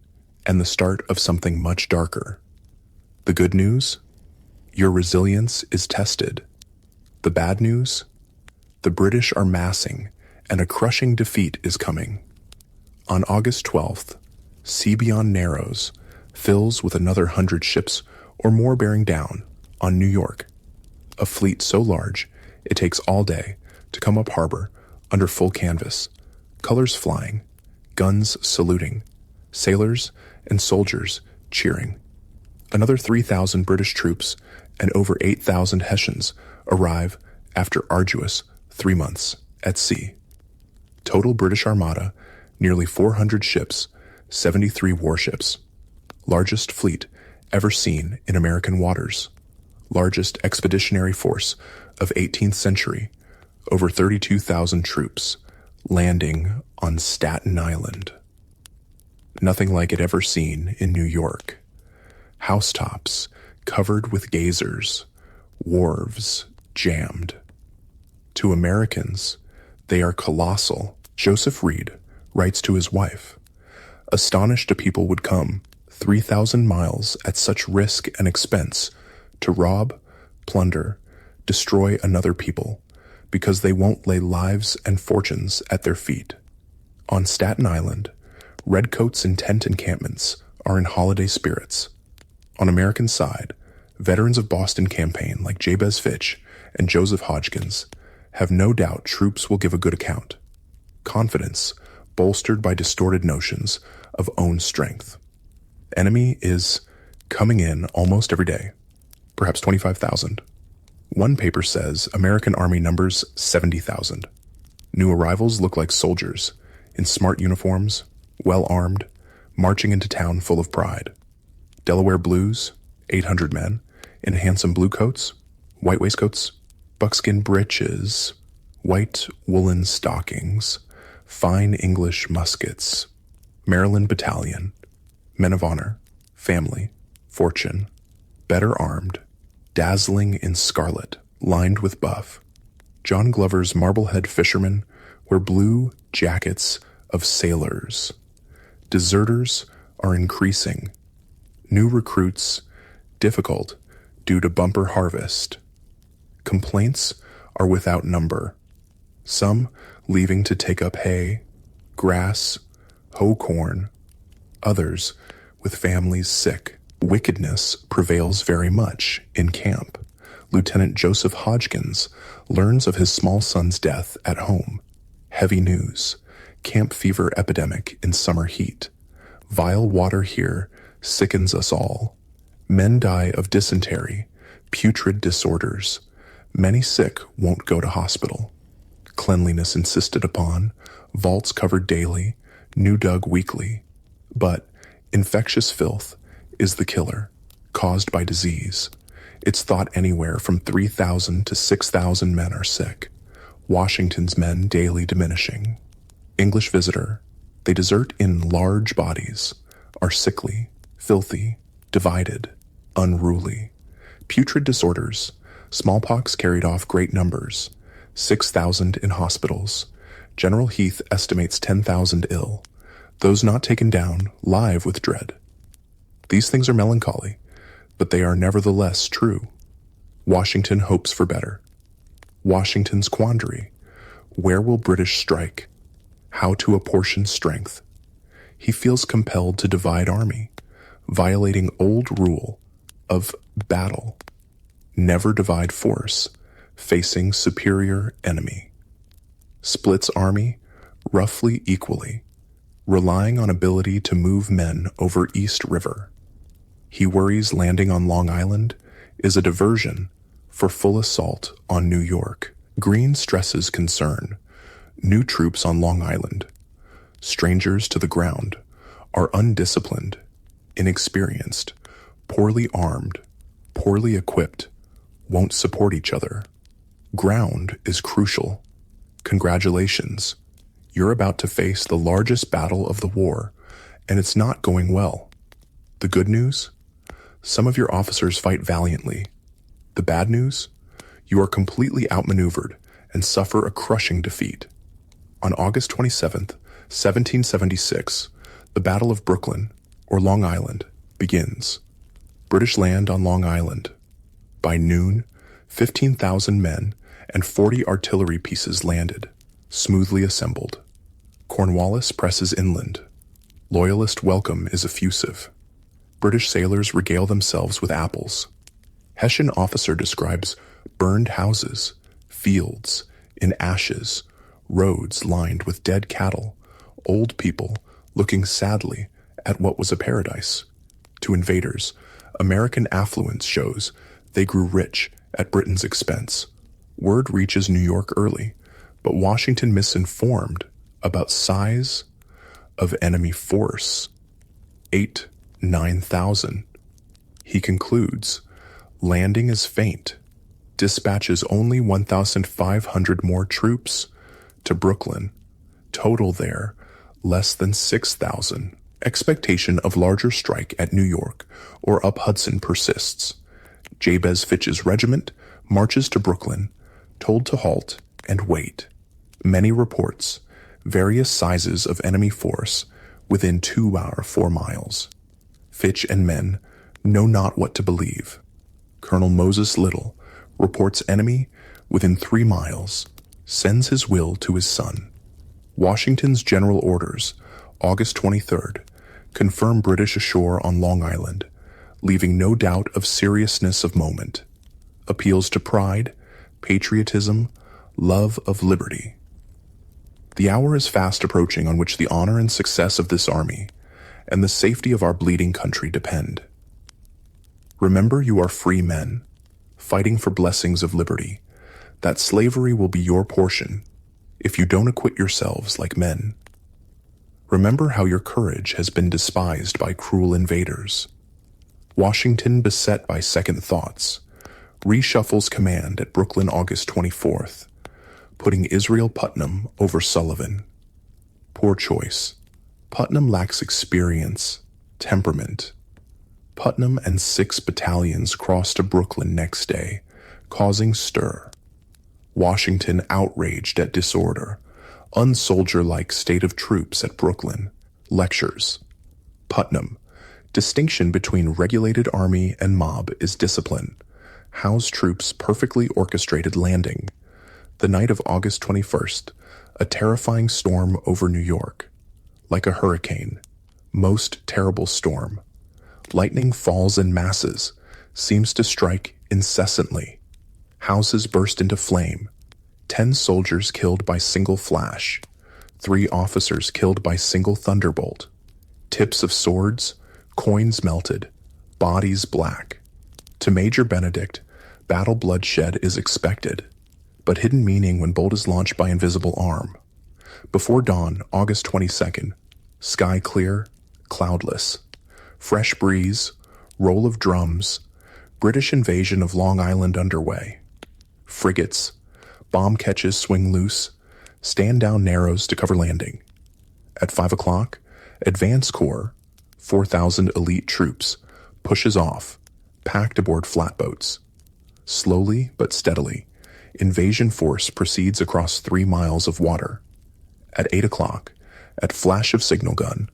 and the start of something much darker. The good news? Your resilience is tested. The bad news? The British are massing, and a crushing defeat is coming." On August 12th, sea beyond Narrows fills with another 100 ships or more bearing down on New York, a fleet so large it takes all day to come up harbor under full canvas, colors flying, guns saluting, sailors and soldiers cheering. Another 3,000 British troops and over 8,000 Hessians arrive after arduous 3 months at sea. Total British Armada, nearly 400 ships, 73 warships. Largest fleet ever seen in American waters. largest expeditionary force of 18th century, over 32,000 troops, landing on Staten Island. Nothing like it ever seen in New York. Housetops covered with gazers, wharves jammed. To Americans, they are colossal. Joseph Reed writes to his wife, "Astonished a people would come 3,000 miles at such risk and expense to rob, plunder, destroy another people, because they won't lay lives and fortunes at their feet." On Staten Island, redcoats in tent encampments are in holiday spirits. On American side, veterans of Boston campaign like Jabez Fitch and Joseph Hodgkins have no doubt troops will give a good account. Confidence bolstered by distorted notions of own strength. Enemy is coming in almost every day, perhaps 25,000. One paper says American Army numbers 70,000. New arrivals look like soldiers, in smart uniforms, well-armed, marching into town full of pride. Delaware Blues, 800 men, in handsome blue coats, white waistcoats, buckskin breeches, white woolen stockings, fine English muskets. Maryland Battalion, men of honor, family, fortune, better armed, dazzling in scarlet, lined with buff. John Glover's Marblehead fishermen wear blue jackets of sailors. Deserters are increasing. New recruits difficult due to bumper harvest. Complaints are without number. Some leaving to take up hay, grass, hoe corn. Others with families sick. Wickedness prevails very much in camp. Lieutenant Joseph Hodgkins learns of his small son's death at home. Heavy news. Camp fever epidemic in summer heat. Vile water here sickens us all. Men die of dysentery, putrid disorders. Many sick won't go to hospital. Cleanliness insisted upon, vaults covered daily, new dug weekly. But infectious filth is the killer, caused by disease. It's thought anywhere from 3,000 to 6,000 men are sick. Washington's men daily diminishing. English visitor, they desert in large bodies, are sickly, filthy, divided, unruly. Putrid disorders, smallpox carried off great numbers, 6,000 in hospitals. General Heath estimates 10,000 ill, those not taken down live with dread. These things are melancholy, but they are nevertheless true. Washington hopes for better. Washington's quandary, where will British strike? How to apportion strength? He feels compelled to divide army, violating old rule of battle. Never divide force, facing superior enemy. Splits army roughly equally, relying on ability to move men over East River. He worries landing on Long Island is a diversion for full assault on New York. Greene stresses concern. New troops on Long Island, strangers to the ground, are undisciplined, inexperienced, poorly armed, poorly equipped, won't support each other. Ground is crucial. Congratulations. You're about to face the largest battle of the war, and it's not going well. The good news? Some of your officers fight valiantly. The bad news? You are completely outmaneuvered and suffer a crushing defeat. On August 27th, 1776, the Battle of Brooklyn, or Long Island, begins. British land on Long Island. By noon, 15,000 men and 40 artillery pieces landed, smoothly assembled. Cornwallis presses inland. Loyalist welcome is effusive. British sailors regale themselves with apples. Hessian officer describes burned houses, fields, in ashes, roads lined with dead cattle, old people looking sadly at what was a paradise. To invaders, American affluence shows they grew rich at Britain's expense. Word reaches New York early, but Washington misinformed about size of enemy force. 9,000. He concludes, Landing is faint. Dispatches only 1,500 more troops to Brooklyn. Total there, less than 6,000. Expectation of larger strike at New York or up Hudson persists. Jabez Fitch's regiment marches to Brooklyn, told to halt and wait. Many reports, various sizes of enemy force within 4 miles. Fitch and men know not what to believe. Colonel Moses Little reports enemy within 3 miles, sends his will to his son. Washington's general orders, August 23rd, confirm British ashore on Long Island, leaving no doubt of seriousness of moment. Appeals to pride, patriotism, love of liberty. The hour is fast approaching on which the honor and success of this army and the safety of our bleeding country depend. Remember, you are free men, fighting for blessings of liberty, that slavery will be your portion if you don't acquit yourselves like men. Remember how your courage has been despised by cruel invaders. Washington, beset by second thoughts, reshuffles command at Brooklyn August 24th, putting Israel Putnam over Sullivan. Poor choice. Putnam lacks experience, temperament. Putnam and 6 battalions cross to Brooklyn next day, causing stir. Washington outraged at disorder, unsoldier-like state of troops at Brooklyn, lectures. Putnam, distinction between regulated army and mob is discipline. Howe's troops perfectly orchestrated landing. The night of August 21st, a terrifying storm over New York. Like a hurricane, most terrible storm. Lightning falls in masses, seems to strike incessantly. Houses burst into flame. 10 soldiers killed by single flash. 3 officers killed by single thunderbolt. Tips of swords, coins melted, bodies black. To Major Benedict, battle bloodshed is expected, but hidden meaning when bolt is launched by invisible arm. Before dawn, August 22nd, sky clear, cloudless. Fresh breeze, roll of drums, British invasion of Long Island underway. Frigates, bomb catches swing loose, stand down narrows to cover landing. At 5 o'clock, Advance Corps, 4,000 elite troops, pushes off, packed aboard flatboats. Slowly but steadily, invasion force proceeds across 3 miles of water. At 8 o'clock, at flash of signal gun,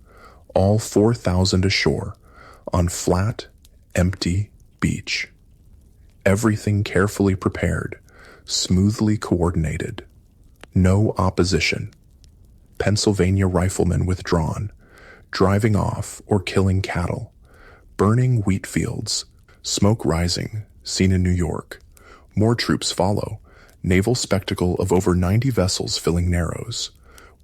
all 4,000 ashore on flat, empty beach. Everything carefully prepared, smoothly coordinated. No opposition. Pennsylvania riflemen withdrawn, driving off or killing cattle, burning wheat fields, smoke rising, seen in New York. More troops follow, naval spectacle of over 90 vessels filling narrows.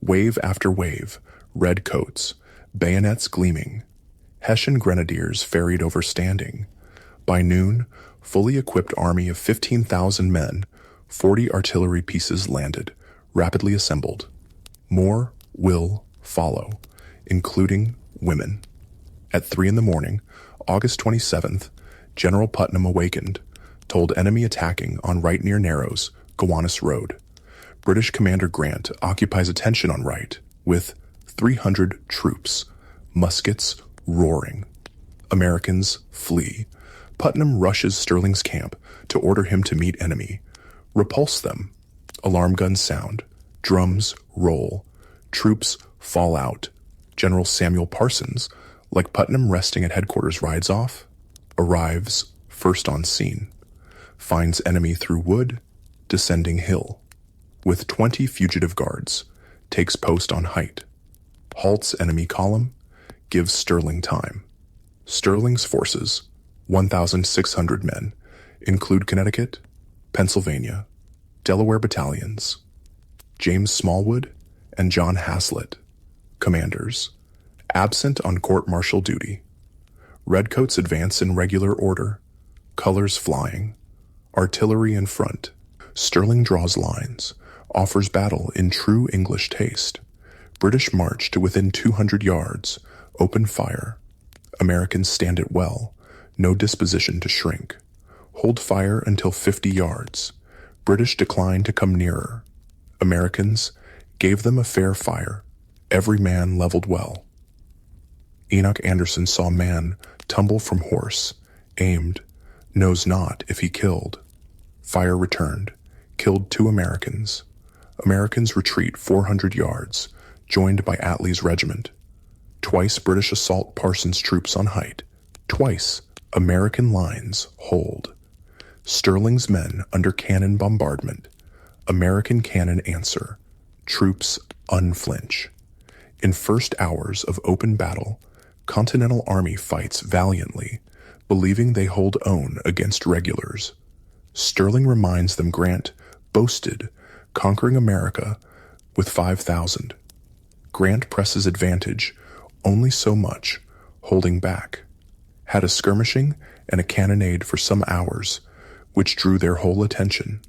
Wave after wave, red coats, bayonets gleaming. Hessian grenadiers ferried over standing. By noon, fully equipped army of 15,000 men, 40 artillery pieces landed, rapidly assembled. More will follow, including women. At 3 in the morning, August 27th, General Putnam awakened, told enemy attacking on right near Narrows, Gowanus Road. British Commander Grant occupies attention on right, with 300 troops, muskets roaring. Americans flee. Putnam rushes Sterling's camp to order him to meet enemy. Repulse them. Alarm guns sound. Drums roll. Troops fall out. General Samuel Parsons, like Putnam resting at headquarters, rides off. Arrives first on scene. Finds enemy through wood, descending hill. With 20 fugitive guards, takes post on height. Halts enemy column, gives Sterling time. Sterling's forces, 1,600 men, include Connecticut, Pennsylvania, Delaware battalions, James Smallwood and John Haslett, commanders, absent on court-martial duty. Redcoats advance in regular order, colors flying, artillery in front. Sterling draws lines, offers battle in true English taste. British march to within 200 yards, open fire. Americans stand it well, no disposition to shrink. Hold fire until 50 yards. British declined to come nearer. Americans gave them a fair fire. Every man leveled well. Enoch Anderson saw man tumble from horse, aimed, knows not if he killed. Fire returned, killed 2 Americans. Americans retreat 400 yards, joined by Attlee's regiment. Twice British assault Parsons' troops on height. Twice American lines hold. Sterling's men under cannon bombardment. American cannon answer. Troops unflinch. In first hours of open battle, Continental Army fights valiantly, believing they hold own against regulars. Sterling reminds them Grant boasted conquering America with 5,000. Grant presses advantage only so much, holding back. Had a skirmishing and a cannonade for some hours, which drew their whole attention.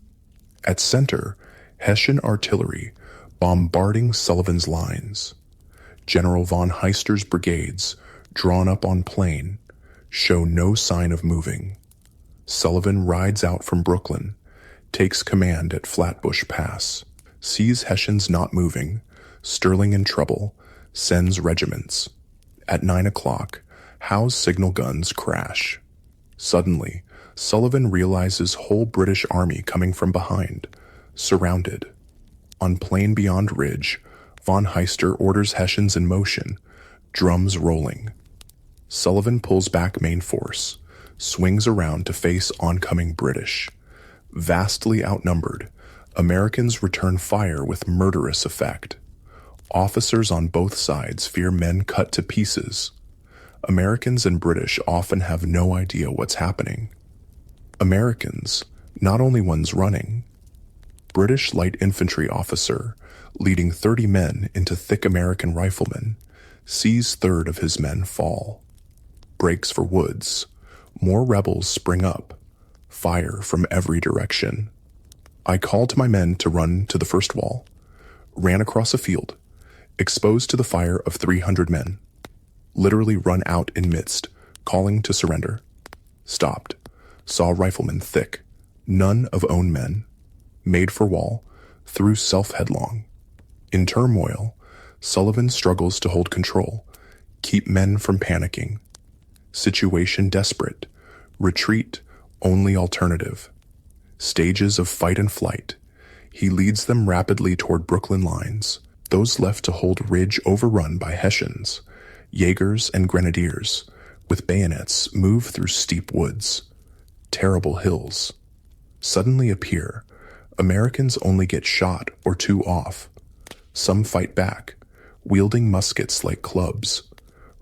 At center, Hessian artillery bombarding Sullivan's lines. General von Heister's brigades, drawn up on plain, show no sign of moving. Sullivan rides out from Brooklyn, takes command at Flatbush Pass, sees Hessians not moving, Sterling in trouble, sends regiments. At 9 o'clock, Howe's signal guns crash. Suddenly, Sullivan realizes whole British army coming from behind, surrounded. On plain beyond ridge, von Heister orders Hessians in motion, drums rolling. Sullivan pulls back main force, swings around to face oncoming British. Vastly outnumbered, Americans return fire with murderous effect. Officers on both sides fear men cut to pieces. Americans and British often have no idea what's happening. Americans, not only ones running. British light infantry officer, leading 30 men into thick American riflemen, sees 1/3 of his men fall. Breaks for woods. More rebels spring up. Fire from every direction. I called to my men to run to the first wall. Ran across a field, exposed to the fire of 300 men. Literally run out in midst, calling to surrender. Stopped. Saw riflemen thick. None of own men. Made for wall. Threw self headlong. In turmoil, Sullivan struggles to hold control. Keep men from panicking. Situation desperate. Retreat, only alternative. Stages of fight and flight. He leads them rapidly toward Brooklyn lines, those left to hold ridge overrun by Hessians. Jaegers and grenadiers, with bayonets, move through steep woods. Terrible hills. Suddenly appear. Americans only get shot or 2 off. Some fight back, wielding muskets like clubs.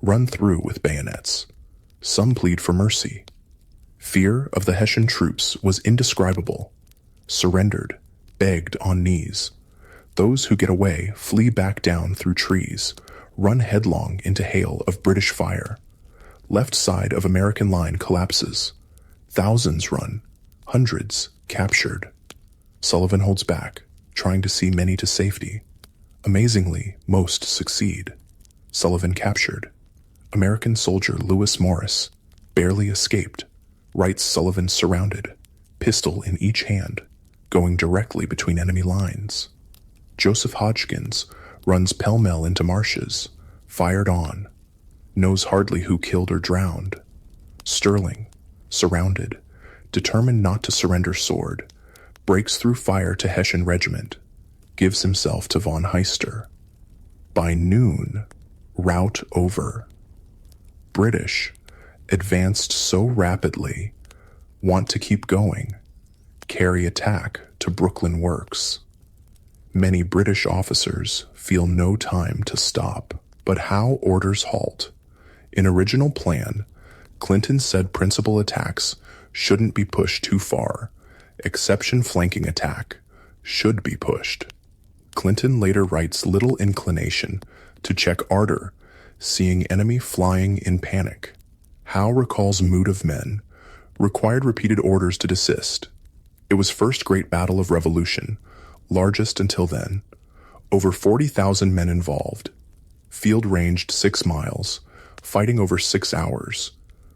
Run through with bayonets. Some plead for mercy. Fear of the Hessian troops was indescribable. Surrendered, begged on knees. Those who get away flee back down through trees, run headlong into hail of British fire. Left side of American line collapses. Thousands run, hundreds captured. Sullivan holds back, trying to see many to safety. Amazingly, most succeed. Sullivan captured. American soldier Lewis Morris barely escaped. Wright Sullivan surrounded, pistol in each hand, going directly between enemy lines. Joseph Hodgkins runs pell-mell into marshes, fired on, knows hardly who killed or drowned. Sterling, surrounded, determined not to surrender sword, breaks through fire to Hessian regiment, gives himself to von Heister. By noon, rout over. British, advanced so rapidly, want to keep going, carry attack to Brooklyn Works. Many British officers feel no time to stop, but Howe orders halt. In original plan, Clinton said principal attacks shouldn't be pushed too far. Exception flanking attack should be pushed. Clinton later writes little inclination to check ardor, seeing enemy flying in panic. Howe recalls mood of men, required repeated orders to desist. It was first great battle of Revolution, largest until then. Over 40,000 men involved. Field ranged 6 miles, fighting over 6 hours.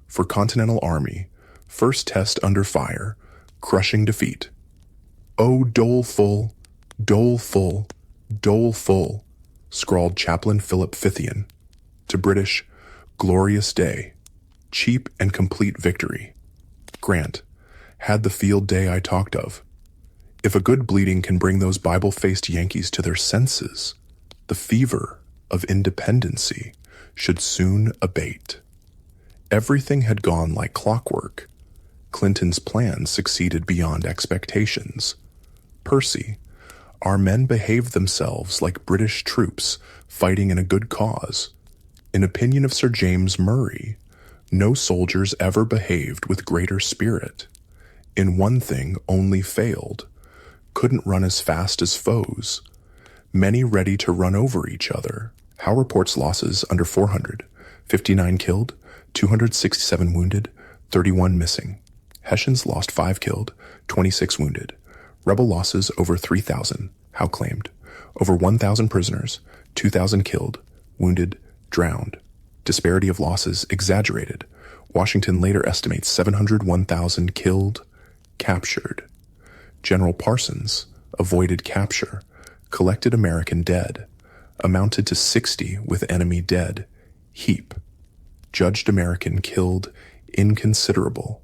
For Continental Army, First test under fire, crushing defeat. "Oh, doleful, doleful, doleful," scrawled Chaplain Philip Fithian. To British, "Glorious day, cheap and complete victory." Grant, "Had the field day I talked of." If a good bleeding can bring those Bible-faced Yankees to their senses, the fever of independency should soon abate. Everything had gone like clockwork. Clinton's plan succeeded beyond expectations. Percy, "Our men behaved themselves like British troops fighting in a good cause. In opinion of Sir James Murray, no soldiers ever behaved with greater spirit. In one thing only failed. Couldn't run as fast as foes. Many ready to run over each other. Howe reports losses under 400, 59 killed, 267 wounded, 31 missing. Hessians lost 5 killed, 26 wounded. Rebel losses over 3,000, Howe claimed. Over 1,000 prisoners, 2,000 killed, wounded, drowned. Disparity of losses exaggerated. Washington later estimates 701,000 killed, captured. General Parsons avoided capture, collected American dead, amounted to 60 with enemy dead, heap. Judged American killed, inconsiderable.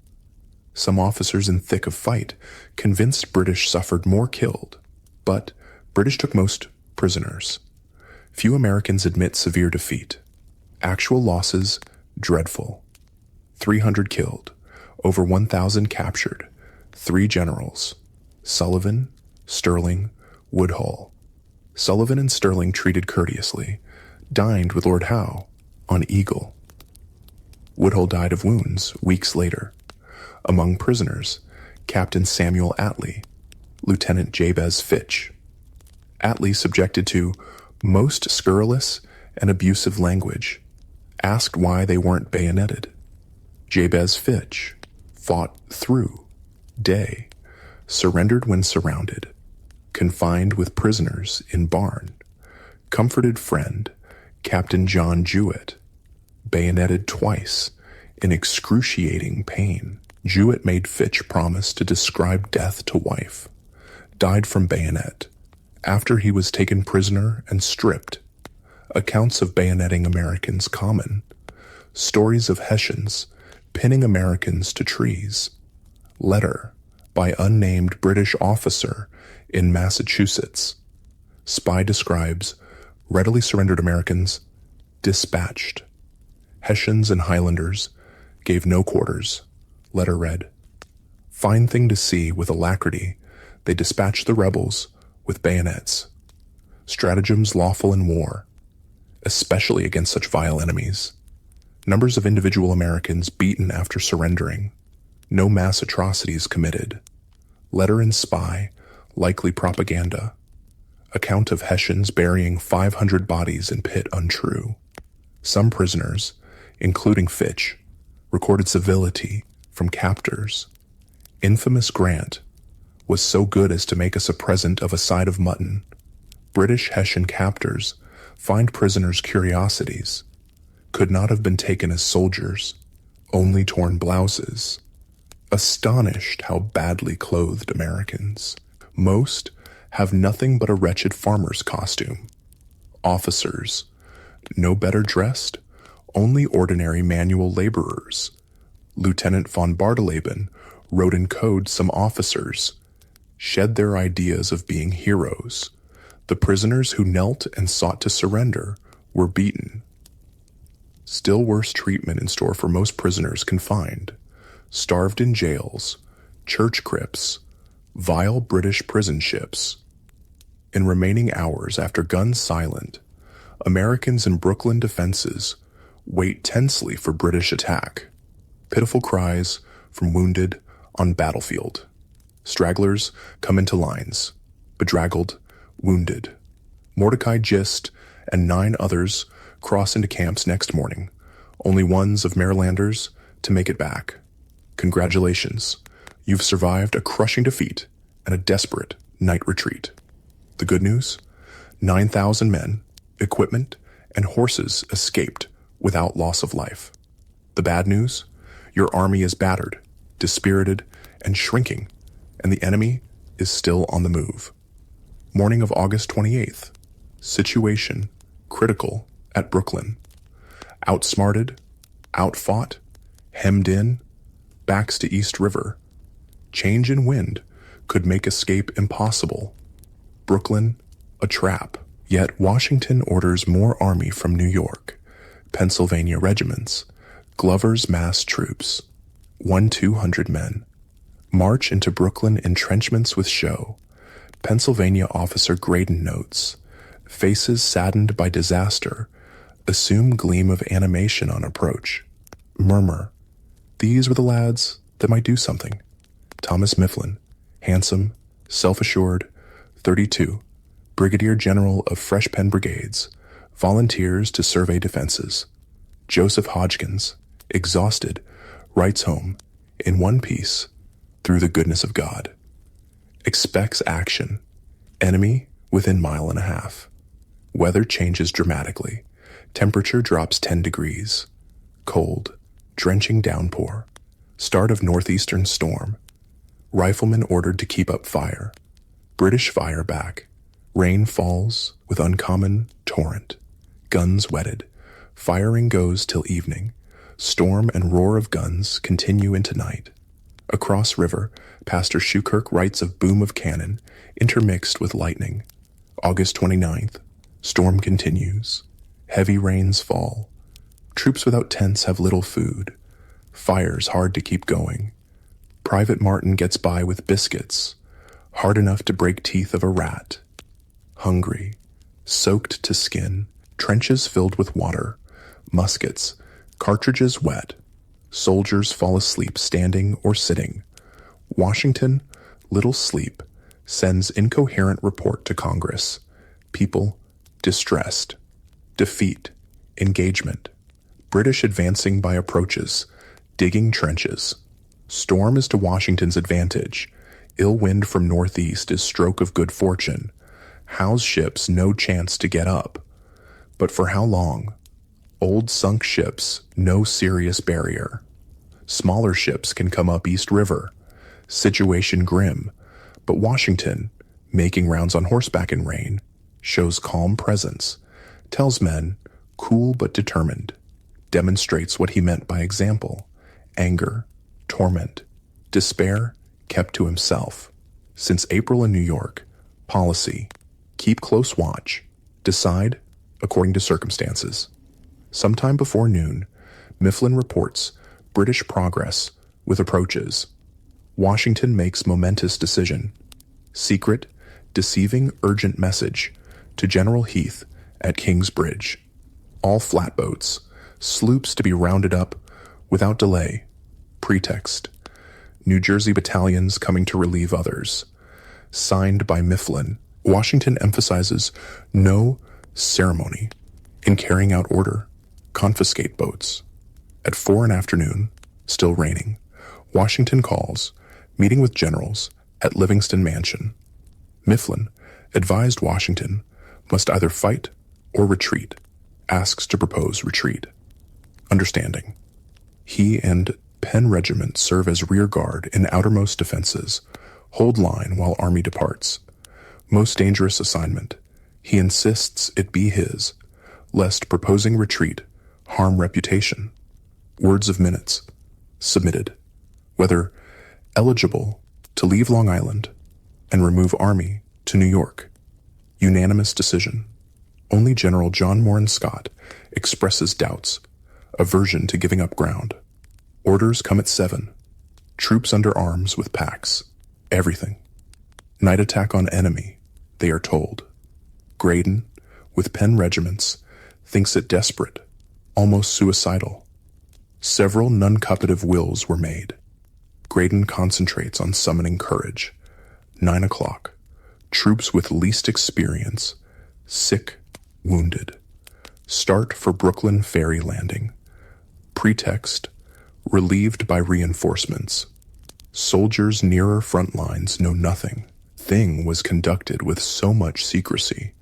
Some officers in thick of fight convinced British suffered more killed, but British took most prisoners. Few Americans admit severe defeat. Actual losses, dreadful. 300 killed, over 1,000 captured, 3 generals, Sullivan, Sterling, Woodhull. Sullivan and Sterling treated courteously, dined with Lord Howe on Eagle. Woodhull died of wounds weeks later. Among prisoners, Captain Samuel Atlee, Lieutenant Jabez Fitch. Atlee subjected to most scurrilous and abusive language, asked why they weren't bayoneted. Jabez Fitch fought through day, surrendered when surrounded, confined with prisoners in barn, comforted friend Captain John Jewett, bayoneted twice in excruciating pain. Jewett made Fitch promise to describe death to wife, died from bayonet, after he was taken prisoner and stripped. Accounts of bayoneting Americans common. Stories of Hessians pinning Americans to trees. Letter by unnamed British officer in Massachusetts. Spy describes readily surrendered Americans dispatched. Hessians and Highlanders gave no quarters. Letter read, "Fine thing to see with alacrity they dispatched the rebels with bayonets. Stratagems lawful in war, especially against such vile enemies. Numbers of individual Americans beaten after surrendering. No mass atrocities committed. Letter and spy, likely propaganda. Account of Hessians burying 500 bodies in pit untrue. Some prisoners, including Fitch, recorded civility from captors. Infamous Grant was so good as to make us a present of a side of mutton. British Hessian captors find prisoners' curiosities. Could not have been taken as soldiers, only torn blouses. Astonished how badly clothed Americans. Most have nothing but a wretched farmer's costume. Officers, no better dressed, only ordinary manual laborers. Lieutenant von Bardeleben wrote in code some officers shed their ideas of being heroes. The prisoners who knelt and sought to surrender were beaten. Still worse treatment in store for most prisoners confined, starved in jails, church crypts, vile British prison ships. In remaining hours after guns silent, Americans in Brooklyn defenses wait tensely for British attack. Pitiful cries from wounded on battlefield. Stragglers come into lines, bedraggled, wounded. Mordecai Gist and 9 others cross into camps next morning, only ones of Marylanders to make it back. Congratulations, you've survived a crushing defeat and a desperate night retreat. The good news? 9,000 men, equipment, and horses escaped without loss of life. The bad news? Your army is battered, dispirited, and shrinking, and the enemy is still on the move. Morning of August 28th. Situation critical at Brooklyn. Outsmarted, outfought, hemmed in, backs to East River. Change in wind could make escape impossible. Brooklyn, a trap. Yet Washington orders more army from New York, Pennsylvania regiments, Glover's mass troops, 200 men. March into Brooklyn entrenchments with show. Pennsylvania officer Graydon notes, faces saddened by disaster, assume gleam of animation on approach. Murmur, these were the lads that might do something. Thomas Mifflin, handsome, self-assured, 32, Brigadier General of Fresh Pen Brigades, volunteers to survey defenses. Joseph Hodgkins, exhausted, writes home, in one piece, through the goodness of God. Expects action. Enemy within 1.5 miles. Weather changes dramatically. Temperature drops 10 degrees. Cold, drenching downpour. Start of northeastern storm. Riflemen ordered to keep up fire. British fire back. Rain falls with uncommon torrent. Guns wetted. Firing goes till evening. Storm and roar of guns continue into night. Across river, Pastor Schukirk writes of boom of cannon, intermixed with lightning. August 29th. Storm continues. Heavy rains fall. Troops without tents have little food. Fires hard to keep going. Private Martin gets by with biscuits, hard enough to break teeth of a rat. Hungry, soaked to skin, trenches filled with water, muskets, cartridges wet. Soldiers fall asleep standing or sitting. Washington, little sleep, sends incoherent report to Congress. People distressed. Defeat, engagement. British advancing by approaches, digging trenches. Storm is to Washington's advantage. Ill wind from northeast is stroke of good fortune. Howe's ships no chance to get up. But for how long? Old sunk ships, no serious barrier. Smaller ships can come up East River. Situation grim, but Washington, making rounds on horseback in rain, shows calm presence, tells men, cool but determined, demonstrates what he meant by example, anger, torment, despair, kept to himself. Since April in New York, policy, keep close watch, decide according to circumstances. Sometime before noon, Mifflin reports British progress with approaches. Washington makes momentous decision. Secret, deceiving urgent message to General Heath at King's Bridge. All flatboats, sloops to be rounded up without delay. Pretext. New Jersey battalions coming to relieve others. Signed by Mifflin. Washington emphasizes no ceremony in carrying out order. Confiscate boats. At 4 in afternoon, still raining, Washington calls, meeting with generals at Livingston Mansion. Mifflin, advised Washington, must either fight or retreat, asks to propose retreat. Understanding. He and Penn Regiment serve as rear guard in outermost defenses, hold line while army departs. Most dangerous assignment. He insists it be his, lest proposing retreat harm reputation. Words of minutes. Submitted. Whether eligible to leave Long Island and remove army to New York. Unanimous decision. Only General John Moran Scott expresses doubts, aversion to giving up ground. Orders come at 7. Troops under arms with packs. Everything. Night attack on enemy, they are told. Graydon, with Penn regiments, thinks it desperate, almost suicidal. Several non-cooperative wills were made. Graydon concentrates on summoning courage. 9 o'clock. Troops with least experience, sick, wounded. Start for Brooklyn ferry landing. Pretext, relieved by reinforcements. Soldiers nearer front lines know nothing. Thing was conducted with so much secrecy.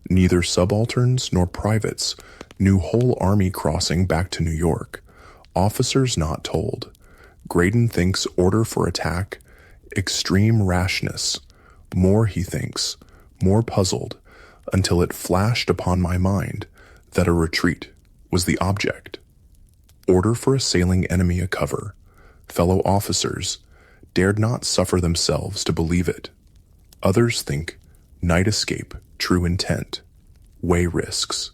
Neither subalterns nor privates knew whole army crossing back to New York. Officers not told. Graydon thinks order for attack, extreme rashness. More, he thinks, more puzzled, until it flashed upon my mind that a retreat was the object. Order for assailing enemy a cover. Fellow officers dared not suffer themselves to believe it. Others think night escape, true intent. Way risks.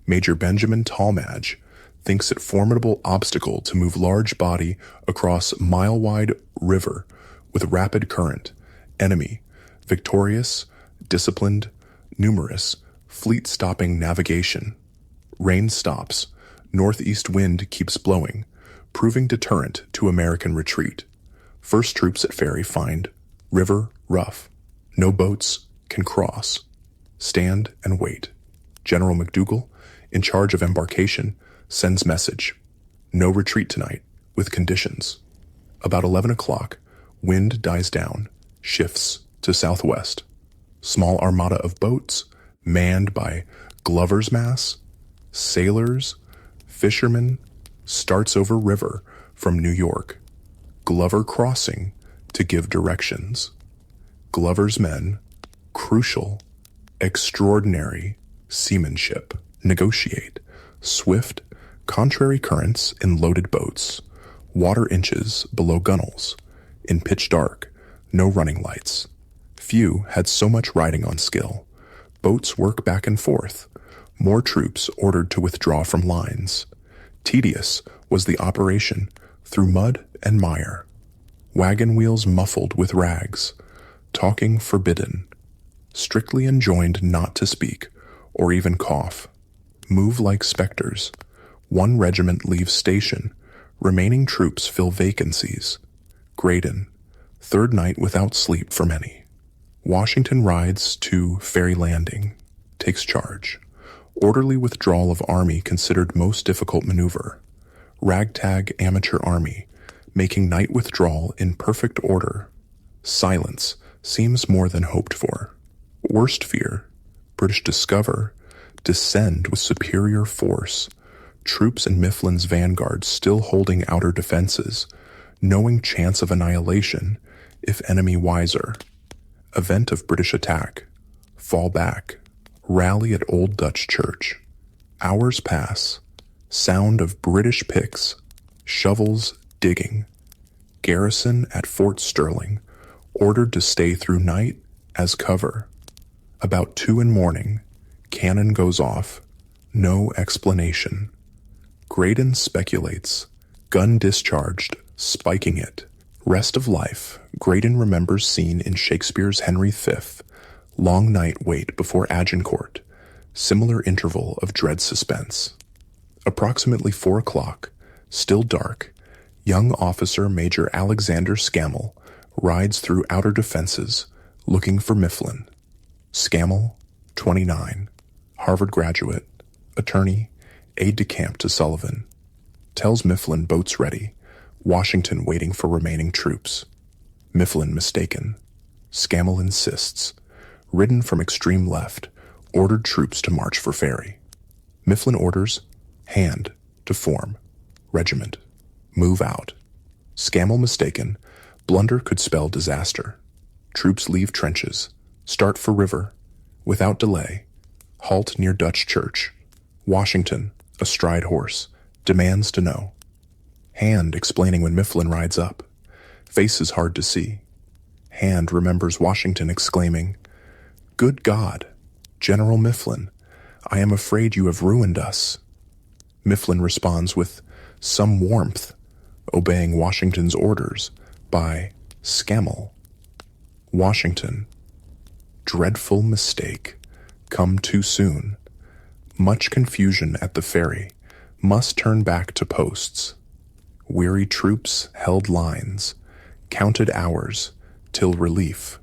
Major Benjamin Talmadge thinks it formidable obstacle to move large body across mile-wide river with rapid current. Enemy, victorious, disciplined, numerous, fleet-stopping navigation. Rain stops. Northeast wind keeps blowing, proving deterrent to American retreat. First troops at ferry find river rough. No boats can cross. Stand and wait. General McDougal, in charge of embarkation, sends message. No retreat tonight, with conditions. About 11 o'clock, wind dies down, shifts to southwest. Small armada of boats, manned by Glover's Mass, sailors, fishermen, starts over river from New York. Glover crossing to give directions. Glover's men, crucial, extraordinary seamanship, negotiate, swift, contrary currents in loaded boats, water inches below gunwales, in pitch dark, no running lights. Few had so much riding on skill. Boats work back and forth. More troops ordered to withdraw from lines. Tedious was the operation through mud and mire. Wagon wheels muffled with rags. Talking forbidden. Strictly enjoined not to speak or even cough. Move like specters. One regiment leaves station. Remaining troops fill vacancies. Graydon. Third night without sleep for many. Washington rides to Ferry Landing. Takes charge. Orderly withdrawal of army considered most difficult maneuver. Ragtag amateur army, making night withdrawal in perfect order. Silence seems more than hoped for. Worst fear, British discover, descend with superior force. Troops in Mifflin's vanguard still holding outer defenses, knowing chance of annihilation if enemy wiser. Event of British attack. Fall back. Rally at Old Dutch Church. Hours pass. Sound of British picks. Shovels digging. Garrison at Fort Sterling. Ordered to stay through night as cover. About 2 in morning. Cannon goes off. No explanation. Graydon speculates. Gun discharged, spiking it. Rest of life. Graydon remembers scene in Shakespeare's Henry V. Long night wait before Agincourt. Similar interval of dread suspense. Approximately 4 o'clock. Still dark. Young officer Major Alexander Scammell rides through outer defenses, looking for Mifflin. Scammell, 29. Harvard graduate. Attorney. Aide-de-camp to Sullivan. Tells Mifflin boats ready. Washington waiting for remaining troops. Mifflin mistaken. Scammell insists. Ridden from extreme left, ordered troops to march for ferry. Mifflin orders, hand, to form. Regiment. Move out. Scammell mistaken. Blunder could spell disaster. Troops leave trenches. Start for river. Without delay. Halt near Dutch Church. Washington, astride horse, demands to know. Hand explaining when Mifflin rides up. Face is hard to see. Hand remembers Washington exclaiming, "Good God, General Mifflin, I am afraid you have ruined us." Mifflin responds with some warmth, obeying Washington's orders by Scammell. Washington. Dreadful mistake. Come too soon. Much confusion at the ferry. Must turn back to posts. Weary troops held lines. Counted hours till relief.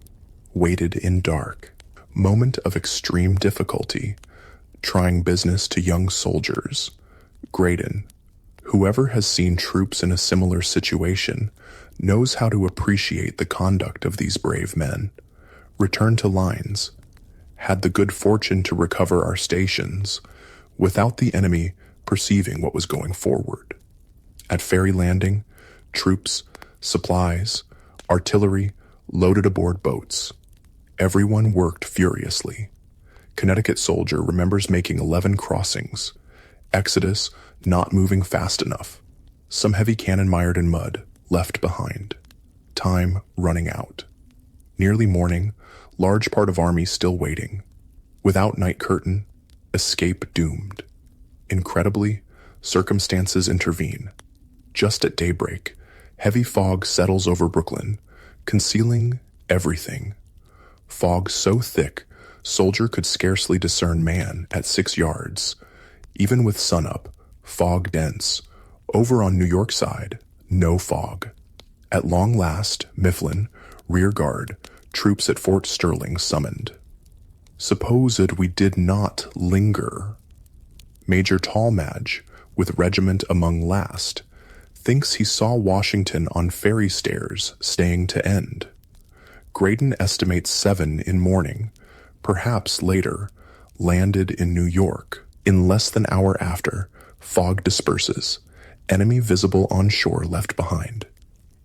Waited in dark. Moment of extreme difficulty. Trying business to young soldiers. Graydon. Whoever has seen troops in a similar situation knows how to appreciate the conduct of these brave men. Return to lines. Had the good fortune to recover our stations without the enemy perceiving what was going forward. At Ferry Landing, troops supplies, artillery loaded aboard boats. Everyone worked furiously. Connecticut soldier remembers making 11 crossings. Exodus not moving fast enough. Some heavy cannon mired in mud, left behind. Time running out. Nearly morning, large part of army still waiting. Without night curtain, escape doomed. Incredibly, circumstances intervene. Just at daybreak, heavy fog settles over Brooklyn, concealing everything. Fog so thick, soldier could scarcely discern man at 6 yards. Even with sunup, fog dense. Over on New York side, no fog. At long last, Mifflin, rear guard, troops at Fort Sterling summoned. Supposed we did not linger. Major Talmadge, with regiment among last, thinks he saw Washington on ferry stairs staying to end. Graydon estimates 7 in morning, perhaps later, landed in New York. In less than hour after, fog disperses, enemy visible on shore left behind.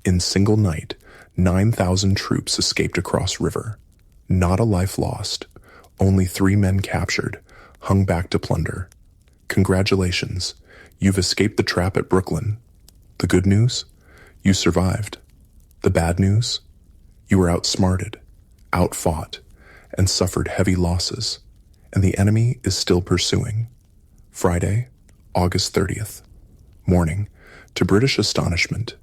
In single night, 9,000 troops escaped across river. Not a life lost, only 3 men captured, hung back to plunder. Congratulations, you've escaped the trap at Brooklyn. The good news? You survived. The bad news? You were outsmarted, outfought, and suffered heavy losses, and the enemy is still pursuing. Friday, August 30th. Morning, to British astonishment,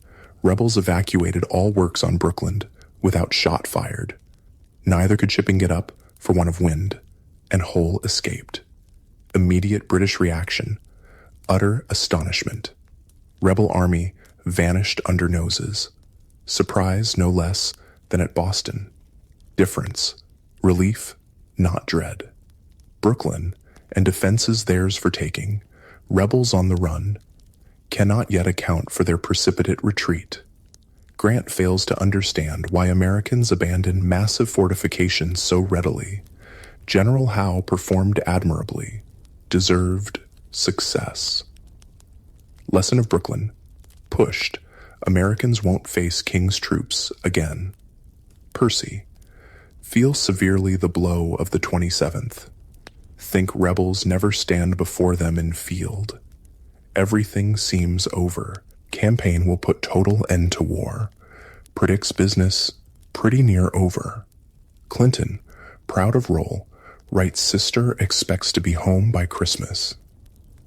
rebels evacuated all works on Brooklyn without shot fired. Neither could shipping get up for want of wind, and Hull escaped. Immediate British reaction, utter astonishment. Rebel army vanished under noses. Surprise no less than at Boston. Difference, relief, not dread. Brooklyn, and defenses theirs for taking, rebels on the run, cannot yet account for their precipitate retreat. Grant fails to understand why Americans abandon massive fortifications so readily. General Howe performed admirably, deserved success. Lesson of Brooklyn. Pushed, Americans won't face King's troops again. Percy. Feel severely the blow of the 27th. Think rebels never stand before them in field. Everything seems over. Campaign will put total end to war. Predicts business pretty near over. Clinton, proud of role, writes sister expects to be home by Christmas.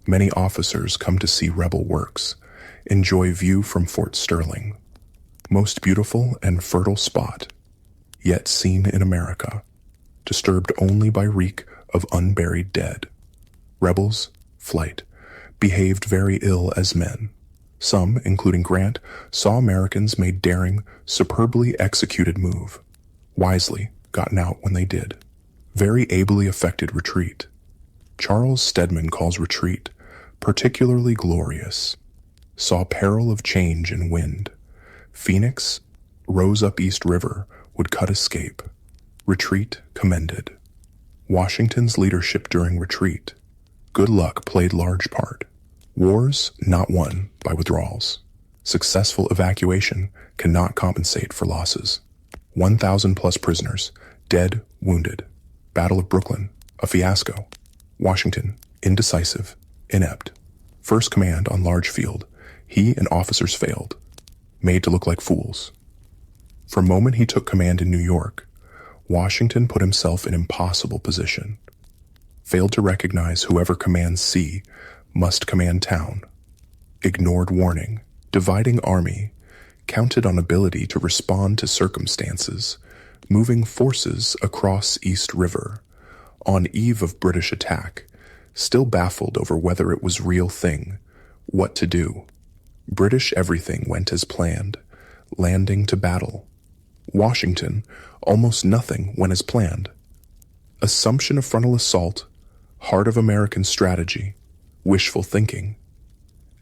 Many officers come to see rebel works, enjoy view from Fort Sterling. Most beautiful and fertile spot, yet seen in America, disturbed only by reek of unburied dead. Rebels, flight, behaved very ill as men. Some, including Grant, saw Americans made daring, superbly executed move. Wisely gotten out when they did. Very ably effected retreat. Charles Stedman calls retreat particularly glorious. Saw peril of change in wind. Phoenix, rose up East River, would cut escape. Retreat commended. Washington's leadership during retreat. Good luck played large part. Wars not won by withdrawals. Successful evacuation cannot compensate for losses. 1,000 plus prisoners, dead, wounded. Battle of Brooklyn, a fiasco. Washington, indecisive, inept. First command on large field, he and officers failed. Made to look like fools. From moment he took command in New York, Washington put himself in impossible position. Failed to recognize whoever commands sea must command town. Ignored warning, dividing army, counted on ability to respond to circumstances, moving forces across East River, on eve of British attack, still baffled over whether it was real thing, what to do. British everything went as planned, landing to battle. Washington, almost nothing went as planned. Assumption of frontal assault, heart of American strategy, wishful thinking.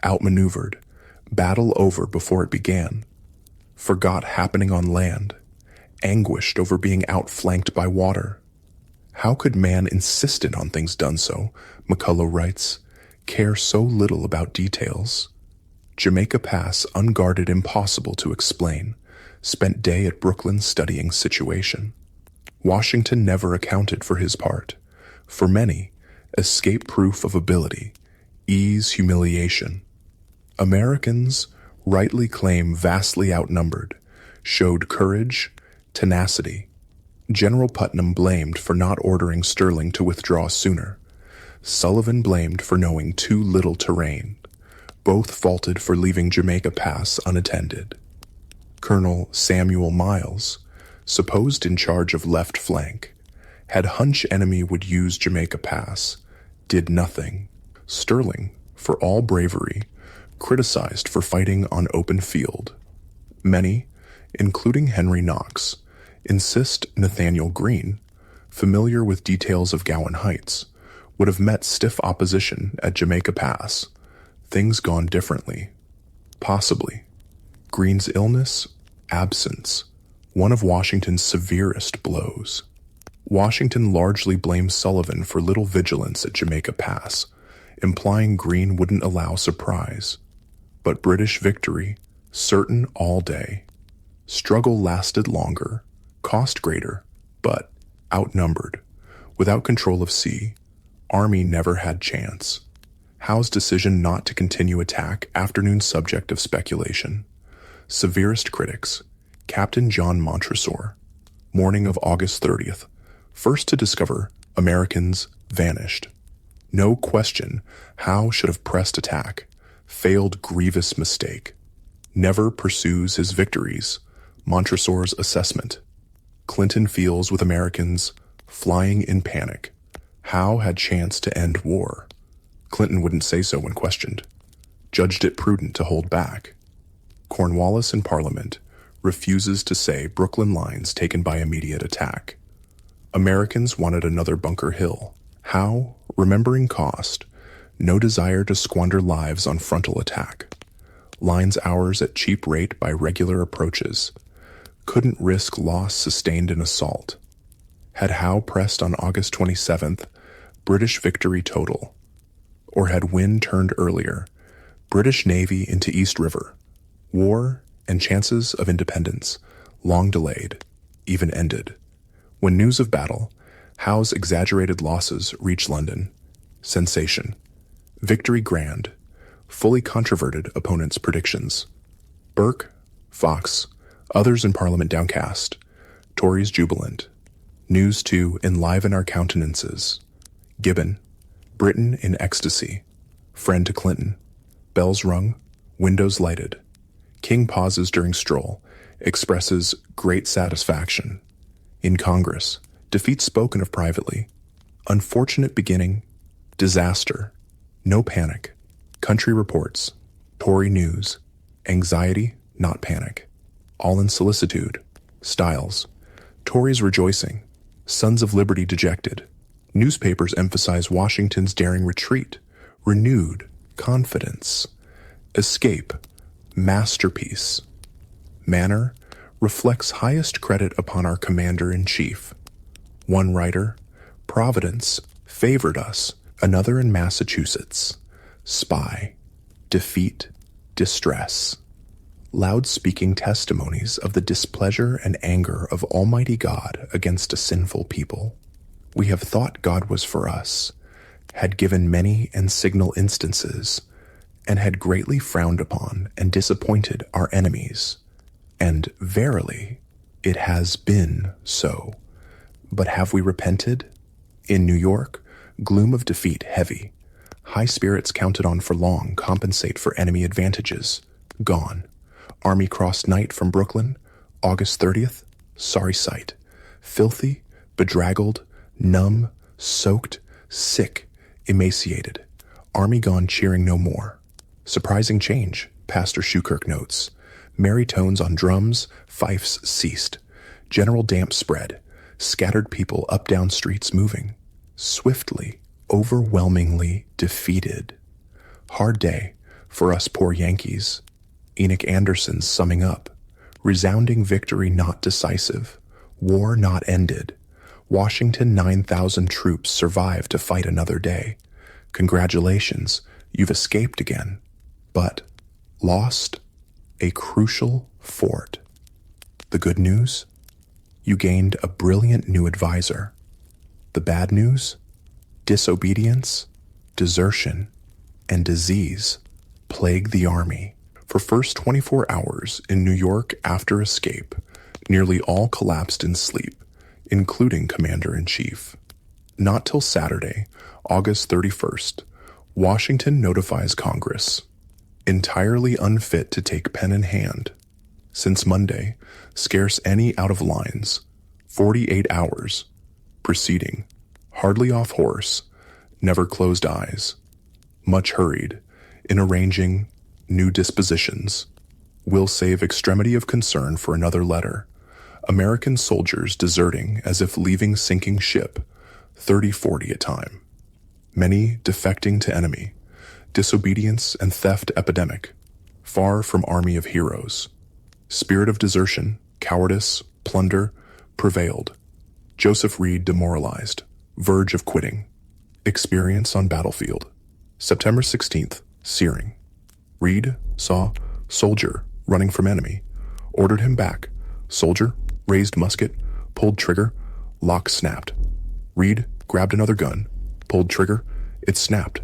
Outmaneuvered, battle over before it began. Forgot happening on land, anguished over being outflanked by water. How could man insisted on things done so, McCullough writes, care so little about details? Jamaica Pass unguarded, impossible to explain. Spent day at Brooklyn studying situation. Washington never accounted for his part. For many, escape proof of ability, ease humiliation. Americans rightly claim vastly outnumbered, showed courage, tenacity. General Putnam blamed for not ordering Sterling to withdraw sooner. Sullivan blamed for knowing too little terrain. Both faulted for leaving Jamaica Pass unattended. Colonel Samuel Miles, supposed in charge of left flank, had hunch enemy would use Jamaica Pass, did nothing. Sterling, for all bravery, criticized for fighting on open field. Many, including Henry Knox, insist Nathaniel Greene, familiar with details of Gowan Heights, would have met stiff opposition at Jamaica Pass. Things gone differently. Possibly. Greene's illness, absence, one of Washington's severest blows. Washington largely blames Sullivan for little vigilance at Jamaica Pass, implying Greene wouldn't allow surprise. But British victory, certain all day. Struggle lasted longer, cost greater, but outnumbered. Without control of sea, Army never had chance. Howe's decision not to continue attack, afternoon subject of speculation. Severest critics, Captain John Montresor, morning of August 30th, first to discover Americans vanished. No question, Howe should have pressed attack. Failed grievous mistake. Never pursues his victories. Montresor's assessment. Clinton feels with Americans flying in panic. Howe had chance to end war. Clinton wouldn't say so when questioned. Judged it prudent to hold back. Cornwallis in Parliament refuses to say Brooklyn lines taken by immediate attack. Americans wanted another Bunker Hill. Howe, remembering cost, no desire to squander lives on frontal attack. Lines hours at cheap rate by regular approaches. Couldn't risk loss sustained in assault. Had Howe pressed on August 27th, British victory total. Or had wind turned earlier, British Navy into East River. War and chances of independence, long delayed, even ended. When news of battle, Howe's exaggerated losses reach London. Sensation. Victory grand. Fully controverted opponents' predictions. Burke, Fox, others in Parliament downcast. Tories jubilant. News to enliven our countenances. Gibbon. Britain in ecstasy. Friend to Clinton. Bells rung. Windows lighted. King pauses during stroll. Expresses great satisfaction. In Congress. Defeat spoken of privately. Unfortunate beginning. Disaster. No panic. Country reports. Tory news. Anxiety, not panic. All in solicitude. Styles. Tories rejoicing. Sons of Liberty dejected. Newspapers emphasize Washington's daring retreat. Renewed confidence. Escape. Masterpiece. Manner reflects highest credit upon our commander-in-chief. One writer, Providence favored us. Another in Massachusetts. Spy. Defeat. Distress. Loud-speaking testimonies of the displeasure and anger of Almighty God against a sinful people. We have thought God was for us, had given many and signal instances, and had greatly frowned upon and disappointed our enemies. And verily, it has been so. But have we repented? In New York, gloom of defeat heavy. High spirits counted on for long compensate for enemy advantages. Gone. Army crossed night from Brooklyn, August 30th. Sorry sight. Filthy, bedraggled, numb, soaked, sick, emaciated. Army gone cheering no more. Surprising change, Pastor Schukirk notes. Merry tones on drums, fifes ceased. General damp spread. Scattered people up down streets moving. Swiftly, overwhelmingly defeated. Hard day for us poor Yankees. Enoch Anderson's summing up. Resounding victory not decisive. War not ended. Washington 9,000 troops survived to fight another day. Congratulations, you've escaped again. But Lost a crucial fort. The good news? You gained a brilliant new advisor. The bad news? Disobedience, desertion, and disease plague the army. For first 24 hours in New York after escape, nearly all collapsed in sleep, including Commander-in-Chief. Not till Saturday, August 31st, Washington notifies Congress, entirely unfit to take pen in hand. Since Monday, scarce any out of lines, 48 hours, proceeding, hardly off horse, never closed eyes, much hurried, in arranging new dispositions. Will save extremity of concern for another letter. American soldiers deserting as if leaving sinking ship, 30-40 a time. Many defecting to enemy. Disobedience and theft epidemic. Far from army of heroes. Spirit of desertion, cowardice, plunder, prevailed. Joseph Reed demoralized. Verge of quitting. Experience on battlefield. September 16th, Searing. Reed saw soldier running from enemy. Ordered him back. Soldier raised musket, pulled trigger, lock snapped. Reed grabbed another gun, pulled trigger, it snapped.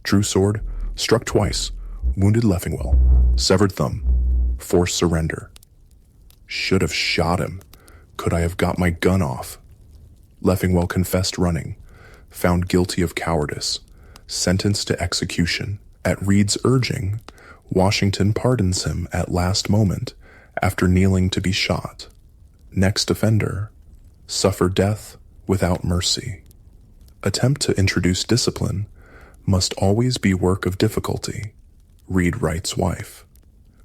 Drew sword, struck twice, wounded Leffingwell, severed thumb, forced surrender. Should have shot him. Could I have got my gun off? Leffingwell confessed running, found guilty of cowardice, sentenced to execution. At Reed's urging, Washington pardons him at last moment after kneeling to be shot. Next offender, suffer death without mercy. Attempt to introduce discipline must always be work of difficulty, Reed writes wife.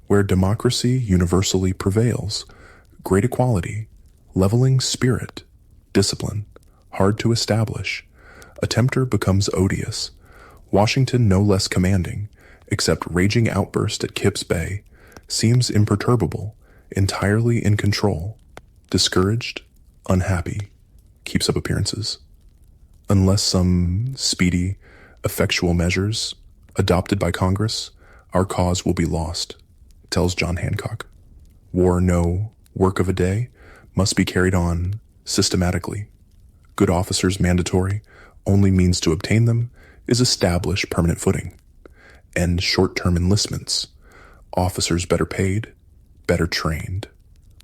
Where democracy universally prevails, great equality, leveling spirit, discipline, hard to establish, a tempter becomes odious. Washington no less commanding, except raging outburst at Kip's Bay, seems imperturbable, entirely in control, discouraged, unhappy, keeps up appearances. Unless some speedy, effectual measures adopted by Congress, our cause will be lost, tells John Hancock. War no work of a day must be carried on systematically. Good officers mandatory, only means to obtain them is establish permanent footing. End short-term enlistments. Officers better paid, better trained.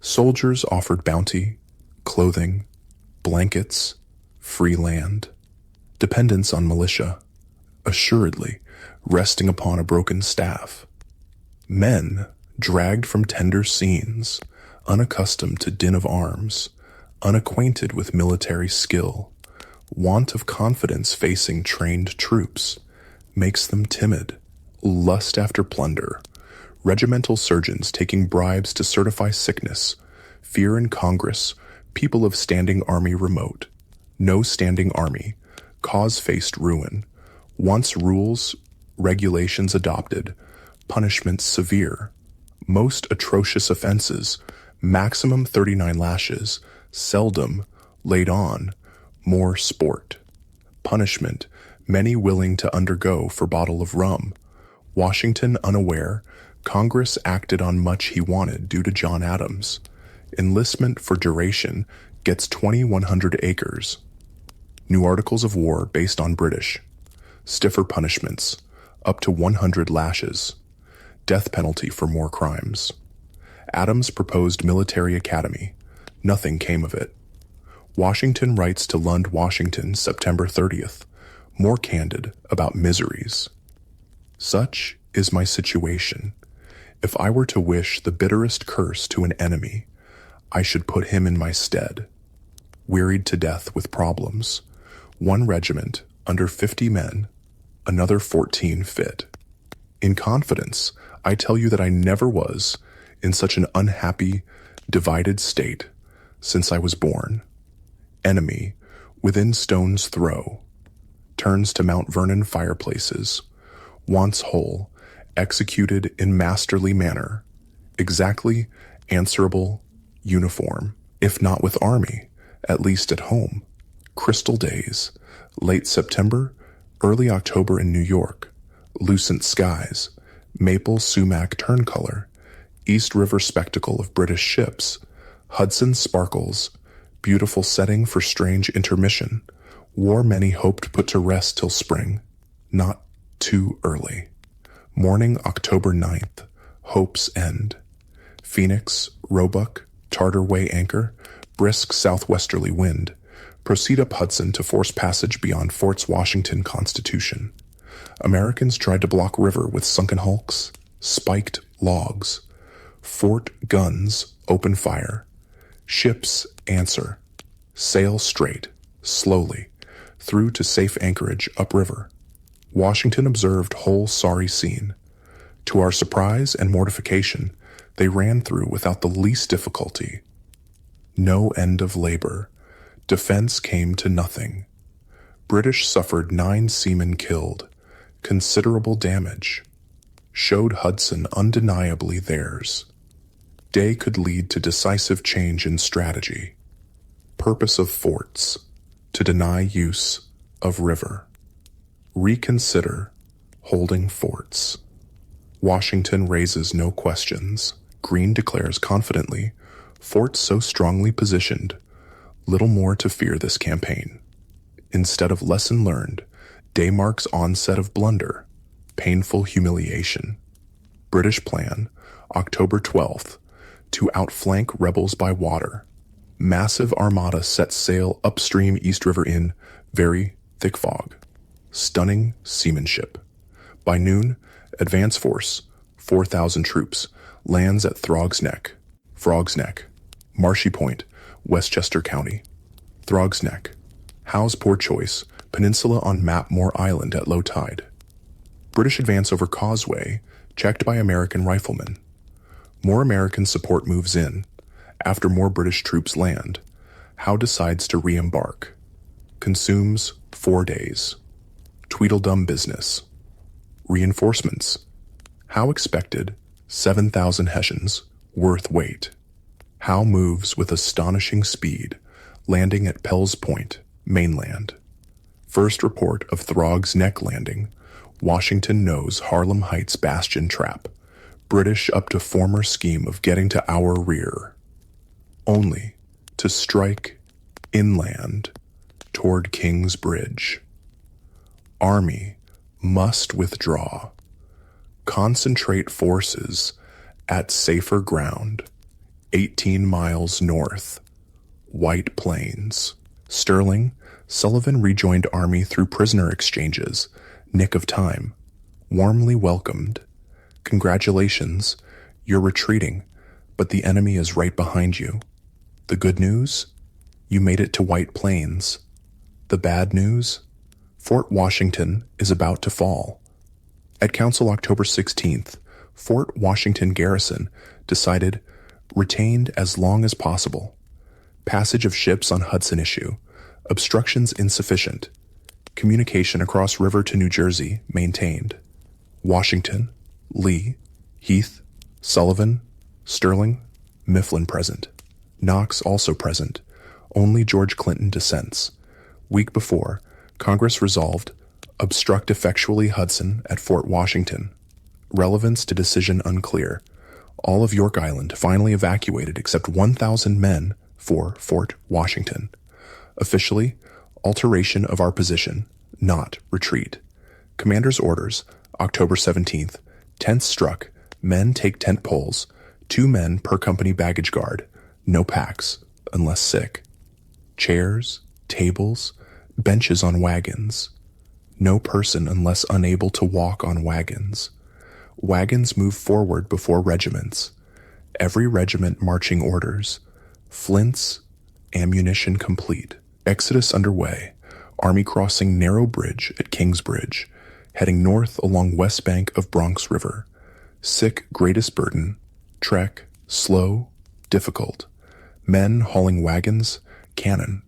Soldiers offered bounty, clothing, blankets, free land. Dependence on militia, assuredly resting upon a broken staff. Men dragged from tender scenes, unaccustomed to din of arms, unacquainted with military skill. Want of confidence facing trained troops makes them timid. Lust after plunder. Regimental surgeons taking bribes to certify sickness. Fear in Congress. People of standing army remote. No standing army. Cause faced ruin. Once rules, regulations adopted. Punishments severe. Most atrocious offenses. Maximum 39 lashes. Seldom laid on. More sport. Punishment, many willing to undergo for bottle of rum. Washington unaware, Congress acted on much he wanted due to John Adams. Enlistment for duration gets 2,100 acres. New articles of war based on British. Stiffer punishments, up to 100 lashes. Death penalty for more crimes. Adams proposed military academy. Nothing came of it. Washington writes to Lund, Washington, September 30th, more candid about miseries. Such is my situation. If I were to wish the bitterest curse to an enemy, I should put him in my stead. Wearied to death with problems. One regiment, under 50 men, another 14 fit. In confidence, I tell you that I never was in such an unhappy, divided state since I was born. Enemy, within stone's throw, turns to Mount Vernon fireplaces, once whole, executed in masterly manner, exactly answerable, uniform, if not with army, at least at home. Crystal days, late September, early October in New York, lucent skies, Maple sumac turn color, East River spectacle of British ships, Hudson sparkles, beautiful setting for strange intermission, war many hoped put to rest till spring, not too early. Morning October 9th, hope's end. Phoenix, Roebuck, Tartar Way anchor, brisk southwesterly wind, proceed up Hudson to force passage beyond Forts Washington Constitution. Americans tried to block river with sunken hulks, spiked logs. Fort guns open fire. Ships answer. Sail straight, slowly, through to safe anchorage upriver. Washington observed whole sorry scene. To our surprise and mortification, they ran through without the least difficulty. No end of labor. Defense came to nothing. British suffered 9 seamen killed. Considerable damage. Showed Hudson undeniably theirs. Day could lead to decisive change in strategy. Purpose of forts, to deny use of river. Reconsider holding forts. Washington raises no questions. Greene declares confidently, forts so strongly positioned, little more to fear this campaign. Instead of lesson learned, day marks onset of blunder, painful humiliation. British plan, October 12th, to outflank rebels by water. Massive armada sets sail upstream East River in very thick fog. Stunning seamanship. By noon, advance force, 4,000 troops, lands at Frog's Neck, Marshy Point, Westchester County. Frog's Neck, Howe's poor choice, peninsula on Mapmore Island at low tide. British advance over causeway, checked by American riflemen. More American support moves in. After more British troops land, Howe decides to re-embark. Consumes 4 days. Tweedledum business. Reinforcements. Howe expected 7,000 Hessians, worth weight. Howe moves with astonishing speed, landing at Pell's Point, mainland. First report of Frog's Neck landing. Washington knows Harlem Heights bastion trap. British up to former scheme of getting to our rear. Only to strike inland toward King's Bridge. Army must withdraw. Concentrate forces at safer ground, 18 miles north, White Plains. Sterling, Sullivan rejoined Army through prisoner exchanges, nick of time, warmly welcomed. Congratulations, you're retreating, but the enemy is right behind you. The good news? You made it to White Plains. The bad news? Fort Washington is about to fall. At Council October 16th, Fort Washington Garrison decided retained as long as possible. Passage of ships on Hudson issue. Obstructions insufficient. Communication across river to New Jersey maintained. Washington, Lee, Heath, Sullivan, Sterling, Mifflin present. Knox also present. Only George Clinton dissents. Week before, Congress resolved obstruct effectually Hudson at Fort Washington. Relevance to decision unclear. All of York Island finally evacuated except 1,000 men for Fort Washington. Officially, alteration of our position, not retreat. Commander's orders, October 17th. Tents struck. Men take tent poles. 2 men per company baggage guard. No packs, unless sick. Chairs, tables, benches on wagons. No person unless unable to walk on wagons. Wagons move forward before regiments. Every regiment marching orders. Flints, ammunition complete. Exodus underway. Army crossing narrow bridge at King's Bridge, heading north along west bank of Bronx River. Sick greatest burden. Trek, slow, difficult. Men hauling wagons, cannon.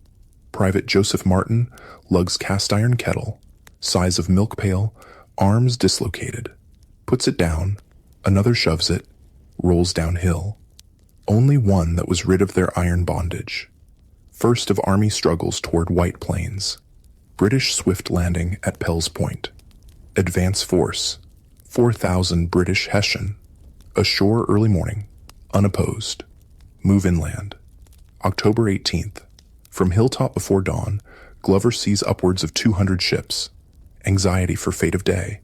Private Joseph Martin lugs cast iron kettle, size of milk pail, arms dislocated. Puts it down, another shoves it, rolls downhill. Only one that was rid of their iron bondage. First of Army struggles toward White Plains. British swift landing at Pell's Point. Advance force, 4,000 British Hessian. Ashore early morning. Unopposed. Move inland. October 18th. From hilltop before dawn, Glover sees upwards of 200 ships. Anxiety for fate of day.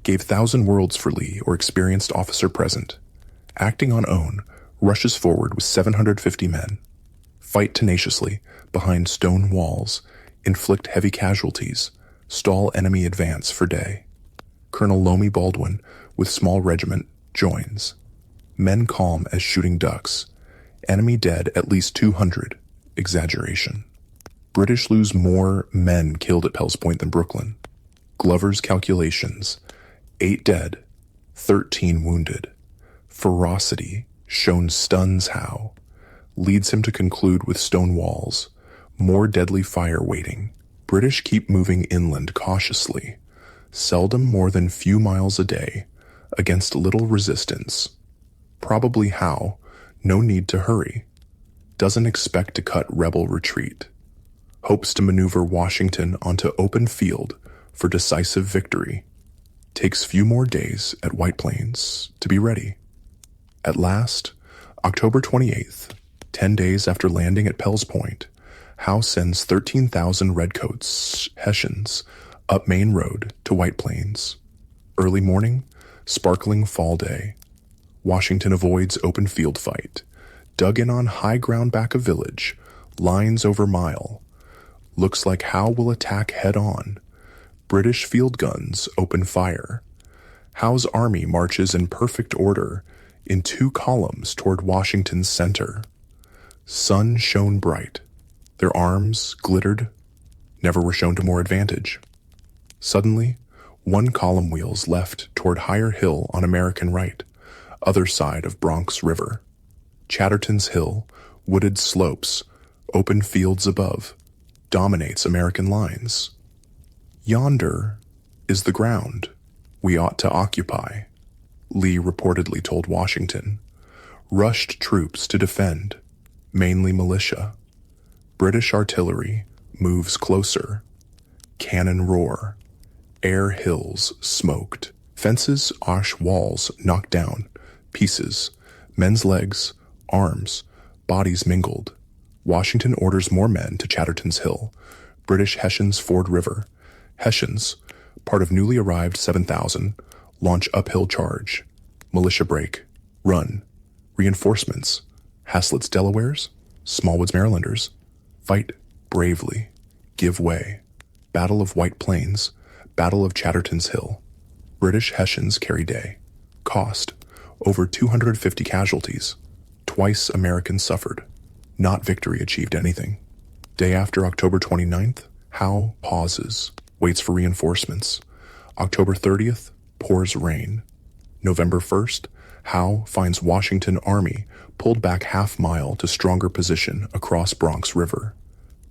Gave 1,000 worlds for Lee or experienced officer present. Acting on own, rushes forward with 750 men. Fight tenaciously behind stone walls, inflict heavy casualties, stall enemy advance for day. Colonel Lomi Baldwin, with small regiment, joins. Men calm as shooting ducks. Enemy dead at least 200. Exaggeration. British lose more men killed at Pell's Point than Brooklyn. Glover's calculations. 8 dead, 13 wounded. Ferocity shown stuns Howe. Leads him to conclude with stone walls. More deadly fire waiting. British keep moving inland cautiously. Seldom more than few miles a day. Against little resistance. Probably Howe, no need to hurry. Doesn't expect to cut rebel retreat. Hopes to maneuver Washington onto open field for decisive victory. Takes few more days at White Plains to be ready. At last, October 28th, 10 days after landing at Pell's Point, Howe sends 13,000 redcoats, Hessians, up Main Road to White Plains. Early morning, sparkling fall day. Washington avoids open field fight. Dug in on high ground back of village, lines over mile. Looks like Howe will attack head on. British field guns open fire. Howe's army marches in perfect order in 2 columns toward Washington's center. Sun shone bright. Their arms glittered, never were shown to more advantage. Suddenly, 1 column wheels left toward Higher Hill on American right, other side of Bronx River. Chatterton's Hill, wooded slopes, open fields above, dominates American lines. Yonder is the ground we ought to occupy, Lee reportedly told Washington. Rushed troops to defend, mainly militia. British artillery moves closer. Cannon roar. Air hills smoked. Fences, ash walls knocked down. Pieces. Men's legs, arms, bodies mingled. Washington orders more men to Chatterton's Hill. British Hessians ford river. Hessians, part of newly arrived 7,000, launch uphill charge. Militia break. Run. Reinforcements. Haslett's Delawares, Smallwood's Marylanders. Fight bravely. Give way. Battle of White Plains. Battle of Chatterton's Hill. British Hessians carry day. Cost. Over 250 casualties. Twice Americans suffered. Not victory achieved anything. Day after October 29th, Howe pauses. Waits for reinforcements. October 30th, pours rain. November 1st, Howe finds Washington Army pulled back half-mile to stronger position across Bronx River.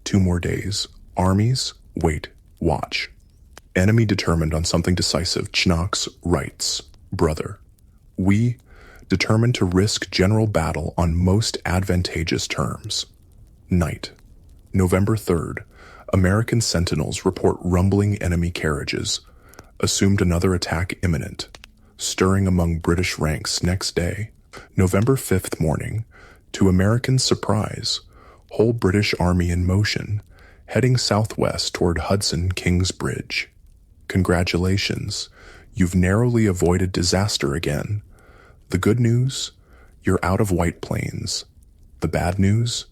2 more days. Armies, wait, watch. Enemy determined on something decisive, Knox writes, Brother, we determined to risk general battle on most advantageous terms. Night. November 3rd, American sentinels report rumbling enemy carriages. Assumed another attack imminent. Stirring among British ranks next day. November 5th morning, to American surprise, whole British army in motion, heading southwest toward Hudson Kings Bridge. Congratulations, you've narrowly avoided disaster again. The good news, you're out of White Plains. The bad news,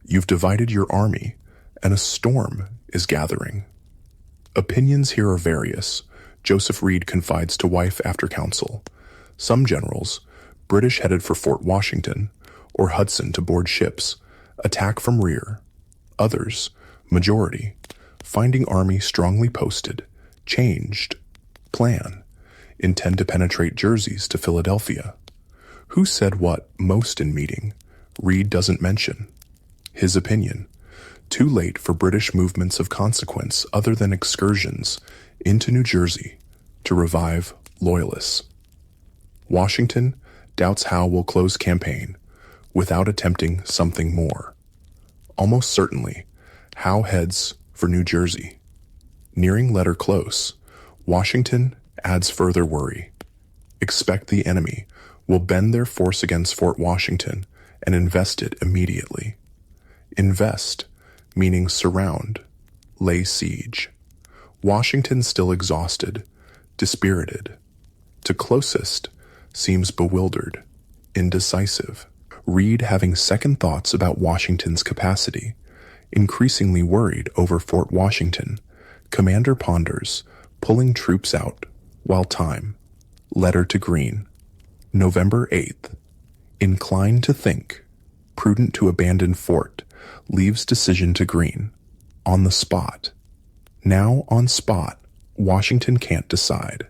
you've divided your army, and a storm is gathering. Opinions here are various. Joseph Reed confides to wife after council. Some generals, British headed for Fort Washington, or Hudson to board ships, attack from rear. Others, majority, finding army strongly posted, changed, plan, intend to penetrate Jerseys to Philadelphia. Who said what most in meeting? Reed doesn't mention. His opinion, too late for British movements of consequence other than excursions into New Jersey to revive loyalists. Washington doubts Howe will close campaign without attempting something more. Almost certainly, Howe heads for New Jersey. Nearing letter close, Washington adds further worry. Expect the enemy will bend their force against Fort Washington and invest it immediately. Invest, meaning surround, lay siege. Washington still exhausted, dispirited. To closest, seems bewildered, indecisive. Reed having second thoughts about Washington's capacity, increasingly worried over Fort Washington. Commander ponders, pulling troops out, while time. Letter to Greene. November 8th. Inclined to think. Prudent to abandon fort. Leaves decision to Greene. On the spot. Now on spot. Washington can't decide.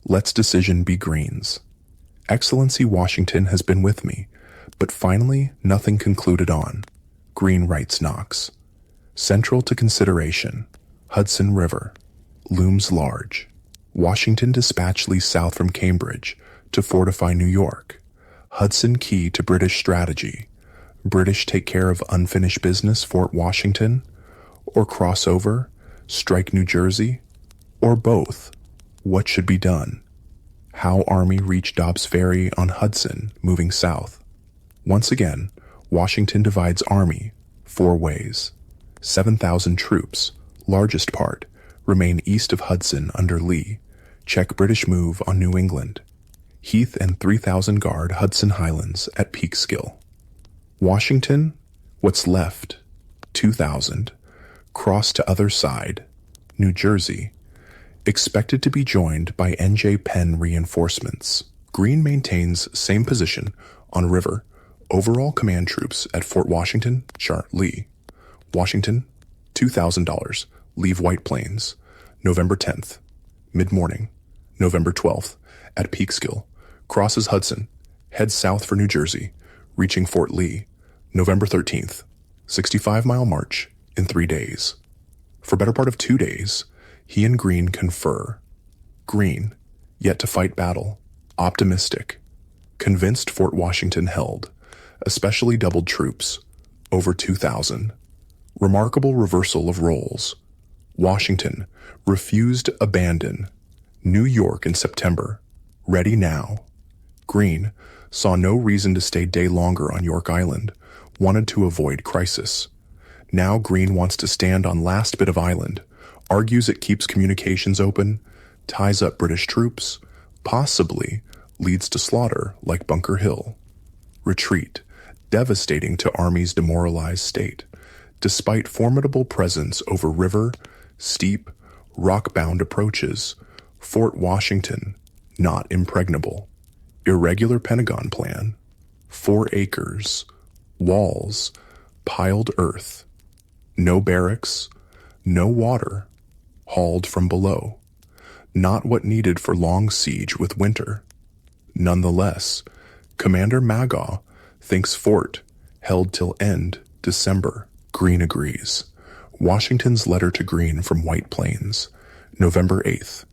Let's decision be Greene's. Excellency Washington has been with me, but finally nothing concluded on. Greene writes Knox. Central to consideration. Hudson River. Looms large. Washington dispatched Lee south from Cambridge to fortify New York. Hudson key to British strategy. British take care of unfinished business Fort Washington, or cross over, strike New Jersey, or both. What should be done? How Army reach Dobbs Ferry on Hudson, moving south. Once again, Washington divides Army 4 ways. 7,000 troops, largest part, remain east of Hudson under Lee. Check British move on New England. Heath and 3,000 guard Hudson Highlands at Peekskill. Washington, what's left, 2,000, cross to other side, New Jersey, expected to be joined by N.J. Penn reinforcements. Greene maintains same position on river. Overall command troops at Fort Washington, Chart Lee. Washington, $2,000, leave White Plains, November 10th, mid-morning, November 12th, at Peekskill, crosses Hudson, heads south for New Jersey, reaching Fort Lee, November 13th, 65-mile march in 3 days. For better part of 2 days, he and Greene confer. Greene, yet to fight battle, optimistic, convinced Fort Washington held, especially doubled troops, over 2,000. Remarkable reversal of roles. Washington refused abandon. New York in September, ready now. Greene saw no reason to stay day longer on York Island, wanted to avoid crisis. Now Greene wants to stand on last bit of island, argues it keeps communications open, ties up British troops, possibly leads to slaughter like Bunker Hill. Retreat, devastating to Army's demoralized state, despite formidable presence over river, steep, rock-bound approaches. Fort Washington, not impregnable. Irregular Pentagon plan. 4 acres. Walls. Piled earth. No barracks. No water. Hauled from below. Not what needed for long siege with winter. Nonetheless, Commander Magaw thinks fort held till end December. Greene agrees. Washington's letter to Greene from White Plains, November 8th.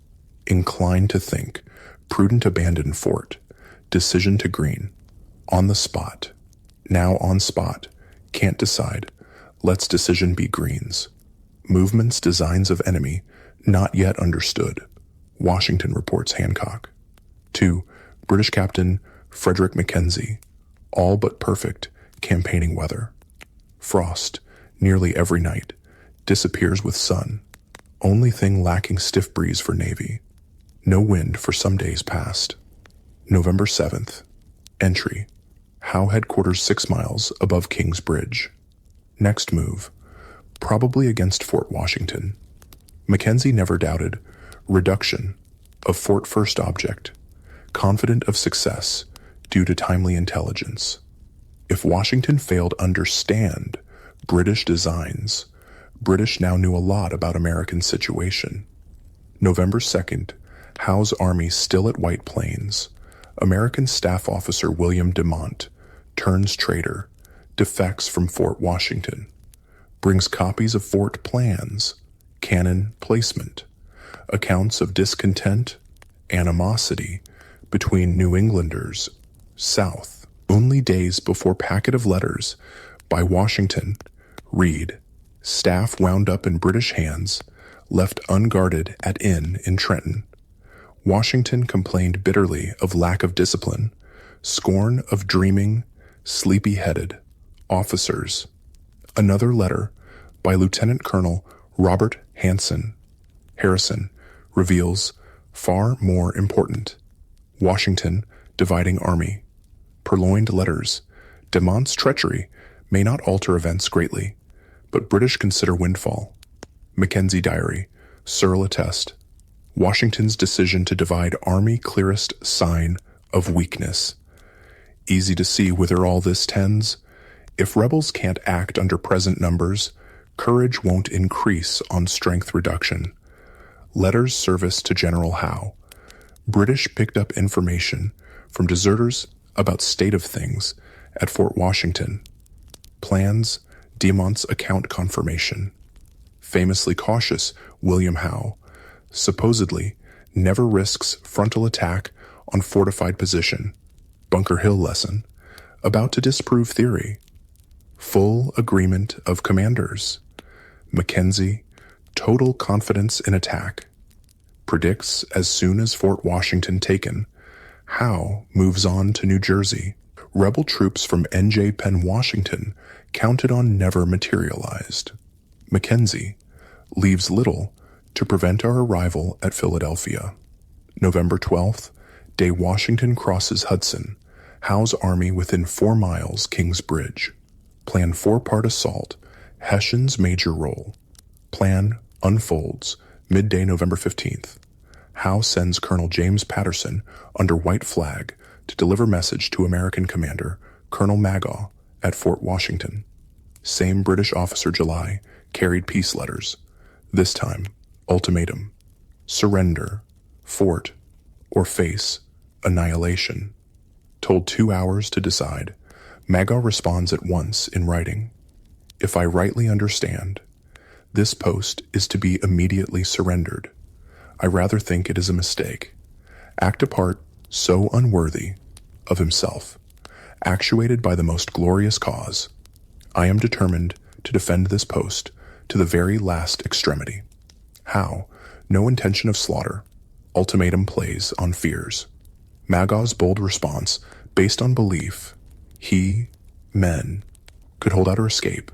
Inclined to think. Prudent abandon fort. Decision to Greene. On the spot. Now on spot. Can't decide. Let's decision be Greene's. Movements, designs of enemy, not yet understood. Washington reports Hancock. 2. British Captain Frederick Mackenzie. All but perfect campaigning weather. Frost, nearly every night. Disappears with sun. Only thing lacking stiff breeze for Navy. No wind for some days past. November 7th. Entry. Howe headquarters 6 miles above King's Bridge. Next move. Probably against Fort Washington. Mackenzie never doubted. Reduction of fort first object. Confident of success due to timely intelligence. If Washington failed understand British designs, British now knew a lot about American situation. November 2nd, Howe's army still at White Plains. American staff officer William Demont turns traitor, defects from Fort Washington, brings copies of fort plans, cannon placement, accounts of discontent, animosity between New Englanders, South. Only days before packet of letters by Washington, read, staff wound up in British hands, left unguarded at inn in Trenton. Washington complained bitterly of lack of discipline, scorn of dreaming, sleepy-headed officers. Another letter by Lieutenant Colonel Robert Harrison reveals far more important. Washington dividing army. Purloined letters. De Mont's treachery may not alter events greatly, but British consider windfall. Mackenzie diary. Searle attest. Washington's decision to divide army clearest sign of weakness. Easy to see whither all this tends. If rebels can't act under present numbers, courage won't increase on strength reduction. Letters service to General Howe. British picked up information from deserters about state of things at Fort Washington. Plans, De Mont's account confirmation. Famously cautious William Howe supposedly never risks frontal attack on fortified position. Bunker Hill lesson, about to disprove theory. Full agreement of commanders. Mackenzie, total confidence in attack. Predicts as soon as Fort Washington taken, Howe moves on to New Jersey. Rebel troops from N.J. Penn, Washington, counted on never materialized. Mackenzie leaves little to prevent our arrival at Philadelphia. November 12th, day Washington crosses Hudson. Howe's army within 4 miles King's Bridge. Plan 4-part assault. Hessian's major role. Plan unfolds. Midday November 15th. Howe sends Colonel James Patterson under white flag to deliver message to American commander Colonel Magaw at Fort Washington. Same British officer July carried peace letters. This time, ultimatum. Surrender, fort, or face annihilation. Told 2 hours to decide, Magaw responds at once in writing. If I rightly understand, this post is to be immediately surrendered. I rather think it is a mistake. Act a part so unworthy of himself, actuated by the most glorious cause. I am determined to defend this post to the very last extremity. How? No intention of slaughter. Ultimatum plays on fears. Magaw's bold response, based on belief, men, could hold out or escape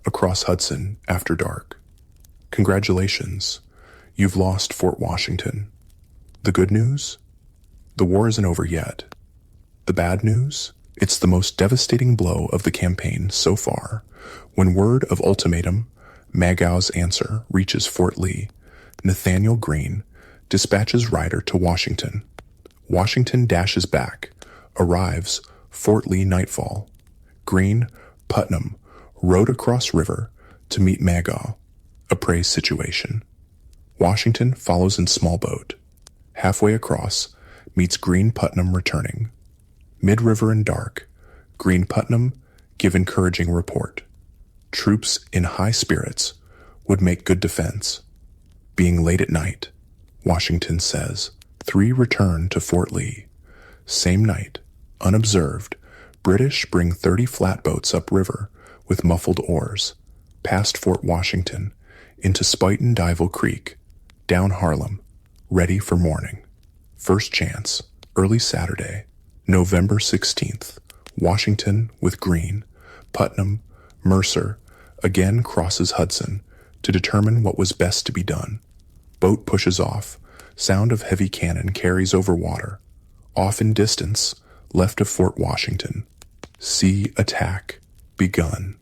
across Hudson after dark. Congratulations, you've lost Fort Washington. The good news? The war isn't over yet. The bad news? It's the most devastating blow of the campaign so far. When word of ultimatum, Magaw's answer, reaches Fort Lee, Nathaniel Greene dispatches rider to Washington. Washington dashes back, arrives Fort Lee nightfall. Greene, Putnam, rode across river to meet Magaw, appraise situation. Washington follows in small boat. Halfway across, meets Greene Putnam returning. Mid-river and dark, Greene Putnam give encouraging report. Troops in high spirits would make good defense. Being late at night, Washington says, 3 return to Fort Lee. Same night, unobserved, British bring 30 flatboats upriver with muffled oars, past Fort Washington, into Spuyten Duyvil Creek, down Harlem, ready for morning. First chance, early Saturday, November 16th, Washington with Greene, Putnam, Mercer, again crosses Hudson to determine what was best to be done. Boat pushes off, sound of heavy cannon carries over water. Off in distance, left of Fort Washington. Sea attack begun.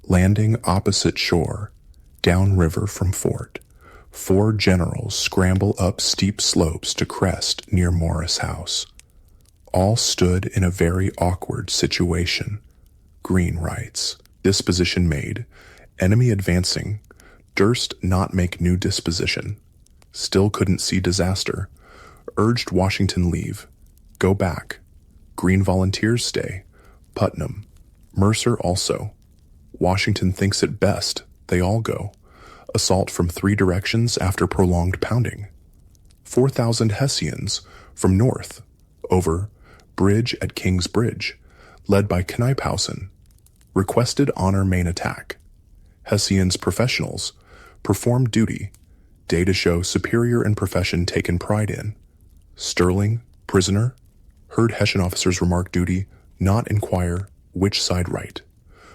Landing opposite shore, downriver from fort. 4 generals scramble up steep slopes to crest near Morris House. All stood in a very awkward situation. Greene writes, disposition made, enemy advancing, durst not make new disposition. Still couldn't see disaster. Urged Washington leave. Go back. Greene volunteers stay. Putnam. Mercer also. Washington thinks it best. They all go. Assault from 3 directions after prolonged pounding. 4,000 Hessians from north. Over. Bridge at King's Bridge. Led by Knyphausen. Requested honor main attack. Hessians professionals. Performed duty. Day to show superior in profession taken pride in. Sterling, prisoner, heard Hessian officers remark duty, not inquire, which side right.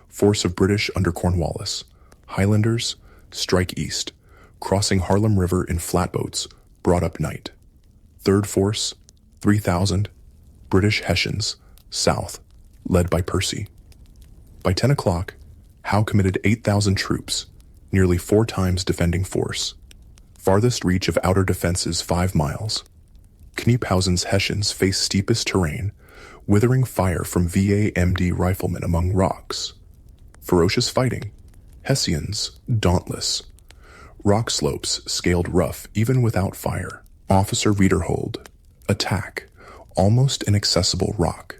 Force of British under Cornwallis. Highlanders, strike east, crossing Harlem River in flatboats, brought up night. Third force, 3,000, British Hessians, south, led by Percy. By 10 o'clock, Howe committed 8,000 troops, nearly 4 times defending force. Farthest reach of outer defenses 5 miles. Kniephausen's Hessians face steepest terrain, withering fire from VA-MD riflemen among rocks. Ferocious fighting. Hessians, dauntless. Rock slopes scaled rough even without fire. Officer Wiederhold. Attack. Almost inaccessible rock.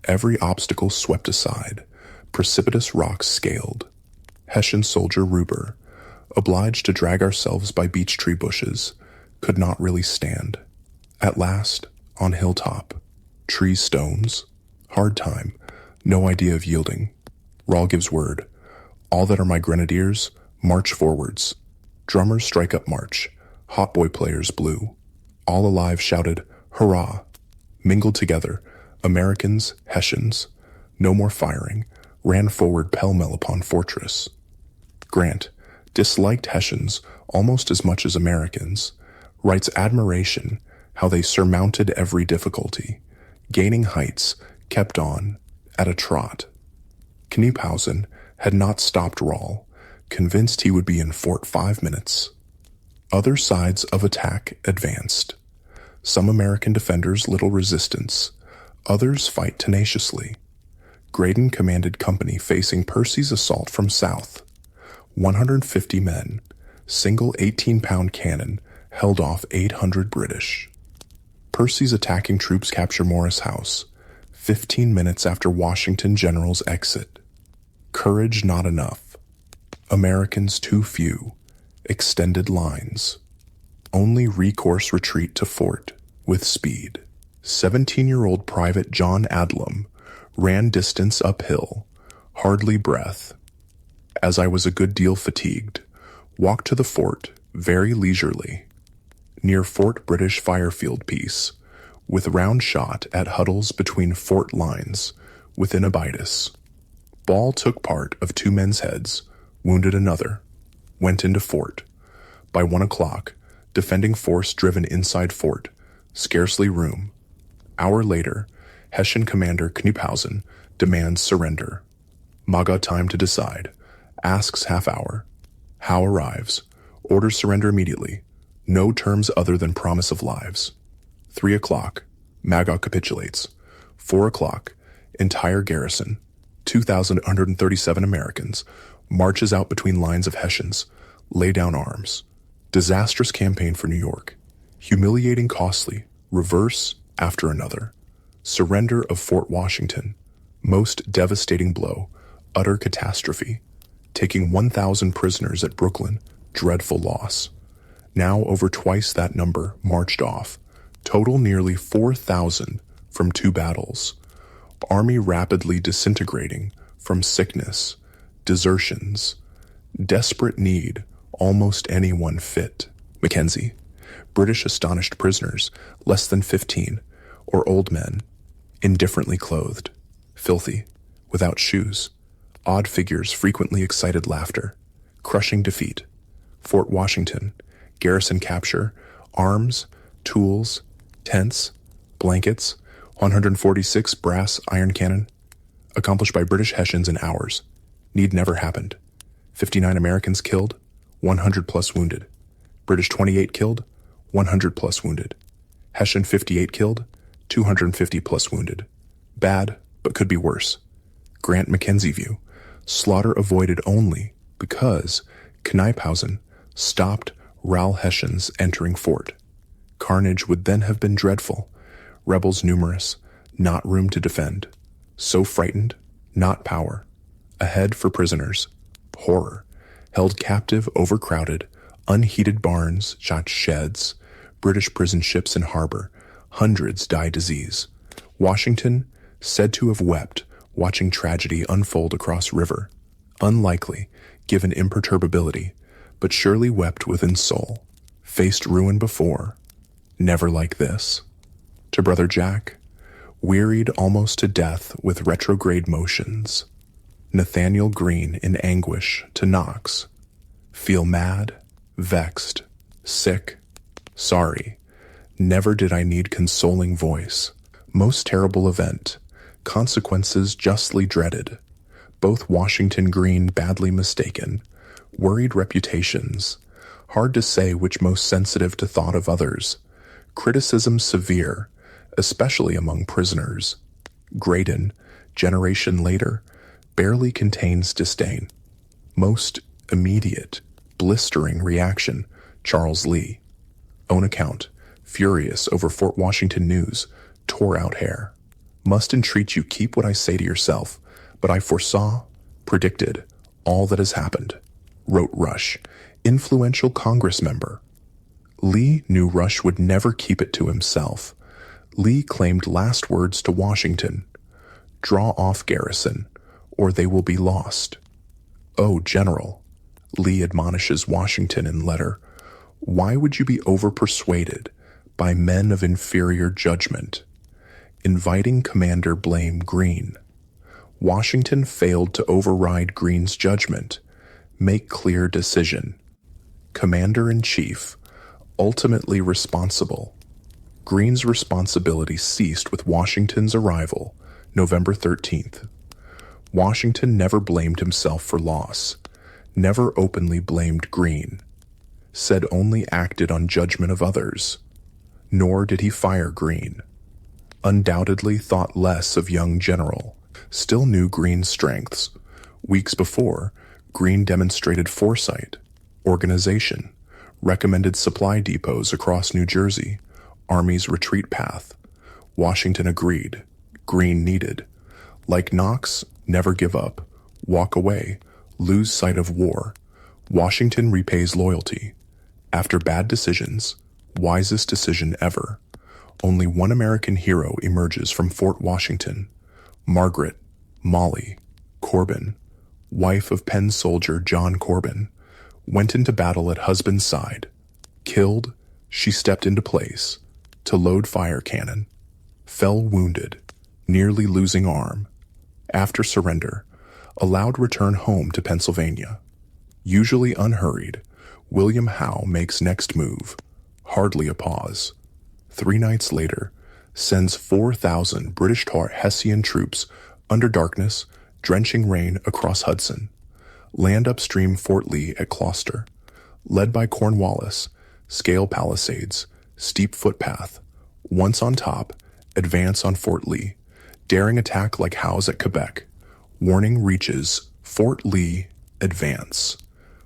Every obstacle swept aside. Precipitous rocks scaled. Hessian soldier Ruber, obliged to drag ourselves by beech tree bushes, could not really stand. At last, on hilltop, trees stones, hard time, no idea of yielding. Rahl gives word. All that are my grenadiers, march forwards. Drummers strike up march. Hautboy players blew. All alive shouted, hurrah! Mingled together, Americans, Hessians. No more firing. Ran forward pell-mell upon fortress. Grant disliked Hessians almost as much as Americans, writes admiration how they surmounted every difficulty, gaining heights, kept on, at a trot. Kniephausen had not stopped Rahl, convinced he would be in fort 5 minutes. Other sides of attack advanced. Some American defenders little resistance, others fight tenaciously. Graydon commanded company facing Percy's assault from south. 150 men, single 18-pound cannon, held off 800 British. Percy's attacking troops capture Morris House, 15 minutes after Washington general's exit. Courage not enough. Americans too few. Extended lines. Only recourse retreat to fort, with speed. 17-year-old Private John Adlam ran distance uphill, hardly breath. As I was a good deal fatigued, walked to the fort, very leisurely. Near Fort British Firefield piece, with round shot at huddles between fort lines, within Abitus. Ball took part of 2 men's heads, wounded another, went into fort. By 1 o'clock, defending force driven inside fort, scarcely room. Hour later, Hessian commander Kniephausen demands surrender. Maga time to decide. Asks half hour. Howe arrives. Orders surrender immediately. No terms other than promise of lives. 3 o'clock. Maga capitulates. 4 o'clock. Entire garrison, 2,137 Americans, marches out between lines of Hessians. Lay down arms. Disastrous campaign for New York. Humiliating, costly. Reverse after another. Surrender of Fort Washington. Most devastating blow. Utter catastrophe. Taking 1,000 prisoners at Brooklyn. Dreadful loss. Now over twice that number marched off. Total nearly 4,000 from 2 battles. Army rapidly disintegrating from sickness, desertions. Desperate need, almost anyone fit. Mackenzie. British astonished prisoners, less than 15, or old men, indifferently clothed, filthy, without shoes, odd figures, frequently excited laughter, crushing defeat. Fort Washington, garrison capture, arms, tools, tents, blankets, 146 brass iron cannon, accomplished by British Hessians in hours. Need never happened. 59 Americans killed, 100 plus wounded. British 28 killed, 100 plus wounded. Hessian 58 killed, 250 plus wounded. Bad, but could be worse. Grant Mackenzie view. Slaughter avoided only because Kniephausen stopped Rahl Hessians entering fort. Carnage would then have been dreadful. Rebels numerous, not room to defend. So frightened, not power. Ahead for prisoners. Horror. Held captive, overcrowded, unheated barns, shot sheds, British prison ships in harbor. Hundreds die disease. Washington, said to have wept, watching tragedy unfold across river. Unlikely, given imperturbability, but surely wept within soul. Faced ruin before, never like this. To Brother Jack, wearied almost to death with retrograde motions. Nathaniel Green in anguish to Knox. Feel mad, vexed, sick, sorry. Never did I need consoling voice. Most terrible event. Consequences justly dreaded. Both Washington Green badly mistaken. Worried reputations. Hard to say which most sensitive to thought of others. Criticism severe, especially among prisoners. Graydon, generation later, barely contains disdain. Most immediate, blistering reaction, Charles Lee. Own account, furious over Fort Washington news, tore out hair. Must entreat you keep what I say to yourself, but I foresaw, predicted, all that has happened, wrote Rush, influential Congress member. Lee knew Rush would never keep it to himself. Lee claimed last words to Washington. Draw off garrison, or they will be lost. Oh, General, Lee admonishes Washington in letter, why would you be overpersuaded by men of inferior judgment? Inviting Commander blame Greene. Washington failed to override Greene's judgment. Make clear decision. Commander-in-Chief, ultimately responsible. Greene's responsibility ceased with Washington's arrival, November 13th. Washington never blamed himself for loss, never openly blamed Greene, said only acted on judgment of others, nor did he fire Greene. Undoubtedly thought less of young General, still knew Greene's strengths. Weeks before, Greene demonstrated foresight, organization, recommended supply depots across New Jersey, Army's retreat path. Washington agreed. Greene needed. Like Knox, never give up, walk away, lose sight of war. Washington repays loyalty. After bad decisions, wisest decision ever. Only one American hero emerges from Fort Washington. Margaret, Molly, Corbin, wife of Penn soldier John Corbin, went into battle at husband's side. Killed, she stepped into place to load fire cannon. Fell wounded, nearly losing arm. After surrender, allowed return home to Pennsylvania. Usually unhurried, William Howe makes next move. Hardly a pause. 3 nights later, sends 4,000 British Hessian troops under darkness, drenching rain across Hudson. Land upstream Fort Lee at Gloucester. Led by Cornwallis, scale palisades, steep footpath. Once on top, advance on Fort Lee. Daring attack like Howe's at Quebec. Warning reaches Fort Lee, advance.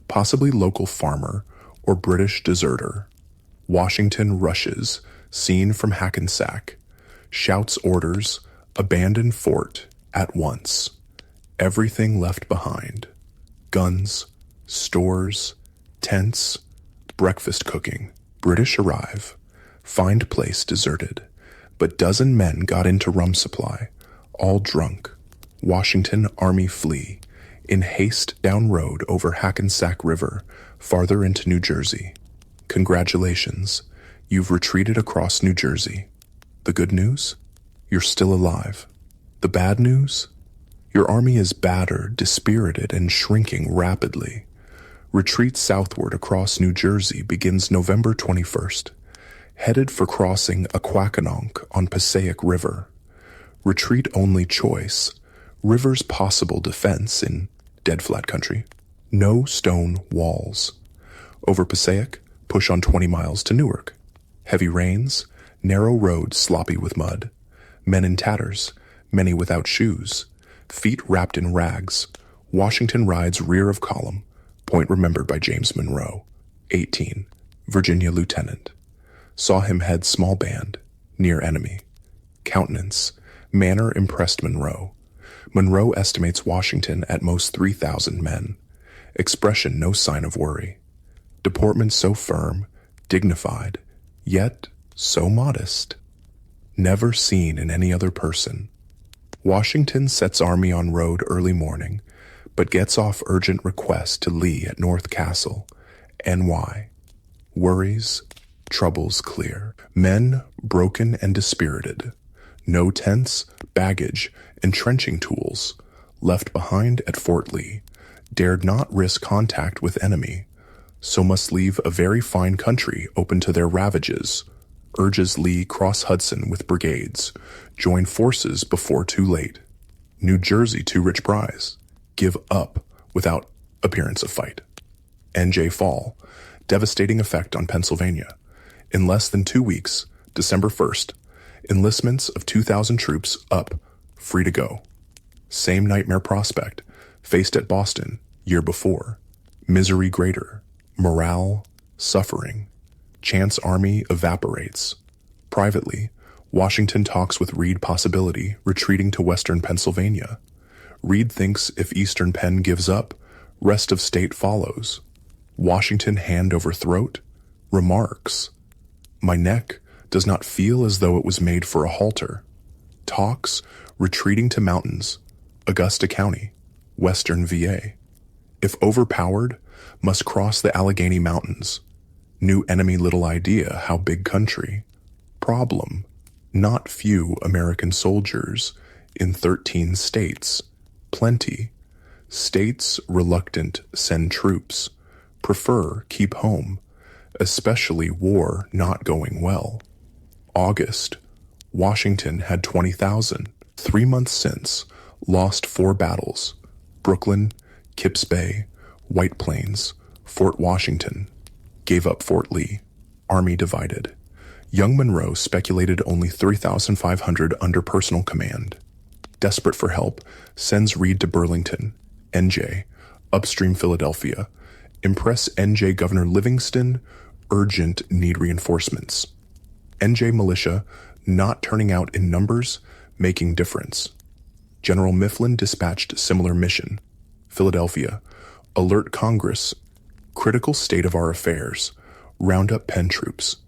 Possibly local farmer or British deserter. Washington rushes, seen from Hackensack. Shouts orders, abandon fort, at once. Everything left behind. Guns, stores, tents, breakfast cooking. British arrive. Find place deserted. But dozen men got into rum supply. All drunk. Washington Army flee. In haste down road over Hackensack River, farther into New Jersey. Congratulations. You've retreated across New Jersey. The good news? You're still alive. The bad news? Your army is battered, dispirited, and shrinking rapidly. Retreat southward across New Jersey begins November 21st, headed for crossing Aquakanonk on Passaic River. Retreat only choice, river's possible defense in dead flat country. No stone walls. Over Passaic, push on 20 miles to Newark. Heavy rains, narrow roads sloppy with mud. Men in tatters, many without shoes. Feet wrapped in rags. Washington rides rear of column. Point remembered by James Monroe, 18, Virginia lieutenant. Saw him head small band, near enemy. Countenance, manner impressed Monroe. Monroe estimates Washington at most 3,000 men. Expression no sign of worry. Deportment so firm, dignified, yet so modest. Never seen in any other person. Washington sets army on road early morning, but gets off urgent request to Lee at North Castle, NY. Worries, troubles clear. Men broken and dispirited. No tents, baggage, entrenching tools. Left behind at Fort Lee. Dared not risk contact with enemy. So must leave a very fine country open to their ravages. Urges Lee cross Hudson with brigades. Join forces before too late. New Jersey too rich prize. Give up without appearance of fight. NJ fall. Devastating effect on Pennsylvania. In less than 2 weeks, December 1st, enlistments of 2,000 troops up, free to go. Same nightmare prospect, faced at Boston, year before. Misery greater, morale, suffering. Chance army evaporates. Privately, Washington talks with Reed possibility retreating to western Pennsylvania. Reed thinks if eastern Penn gives up, rest of state follows. Washington hand over throat, remarks, "My neck does not feel as though it was made for a halter." Talks, retreating to mountains, Augusta County, western VA. If overpowered, must cross the Allegheny Mountains. New enemy little idea how big country. Problem, not few American soldiers in 13 states. Plenty. States reluctant send troops. Prefer keep home, especially war not going well. August, Washington had 20,000. 3 months since, lost 4 battles. Brooklyn, Kips Bay, White Plains, Fort Washington. Gave up Fort Lee. Army divided. Young Monroe speculated only 3,500 under personal command. Desperate for help, sends Reed to Burlington, NJ, upstream Philadelphia. Impress NJ Governor Livingston, urgent need reinforcements. NJ militia not turning out in numbers, making difference. General Mifflin dispatched similar mission. Philadelphia, alert Congress, critical state of our affairs, round up Penn troops.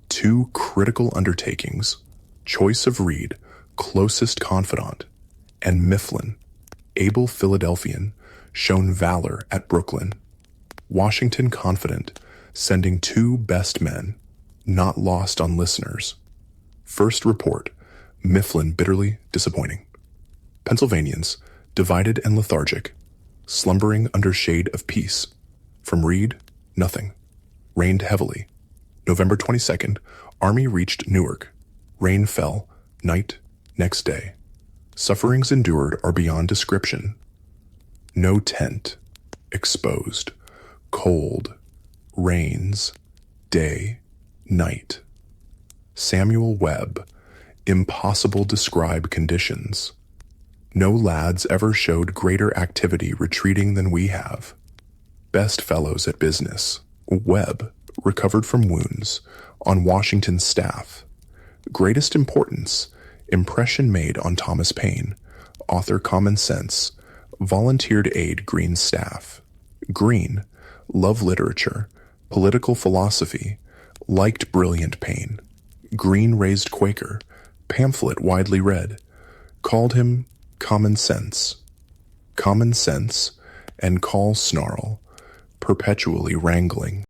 2 critical undertakings, choice of Reed, closest confidant, and Mifflin, able Philadelphian, shown valor at Brooklyn. Washington confident, sending 2 best men, not lost on listeners. First report, Mifflin bitterly disappointing. Pennsylvanians, divided and lethargic, slumbering under shade of peace. From Reed, nothing. Rained heavily. November 22nd, Army reached Newark. Rain fell, night, next day. Sufferings endured are beyond description. No tent, exposed. Cold, rains, day, night. Samuel Webb, impossible describe conditions. No lads ever showed greater activity retreating than we have. Best fellows at business. Webb, recovered from wounds, on Washington's staff. Greatest importance, impression made on Thomas Paine, author Common Sense, volunteered aid Green's staff. Green, love literature, political philosophy, liked brilliant Paine. Green raised Quaker, pamphlet widely read, called him Common Sense. Common Sense and call snarl, perpetually wrangling.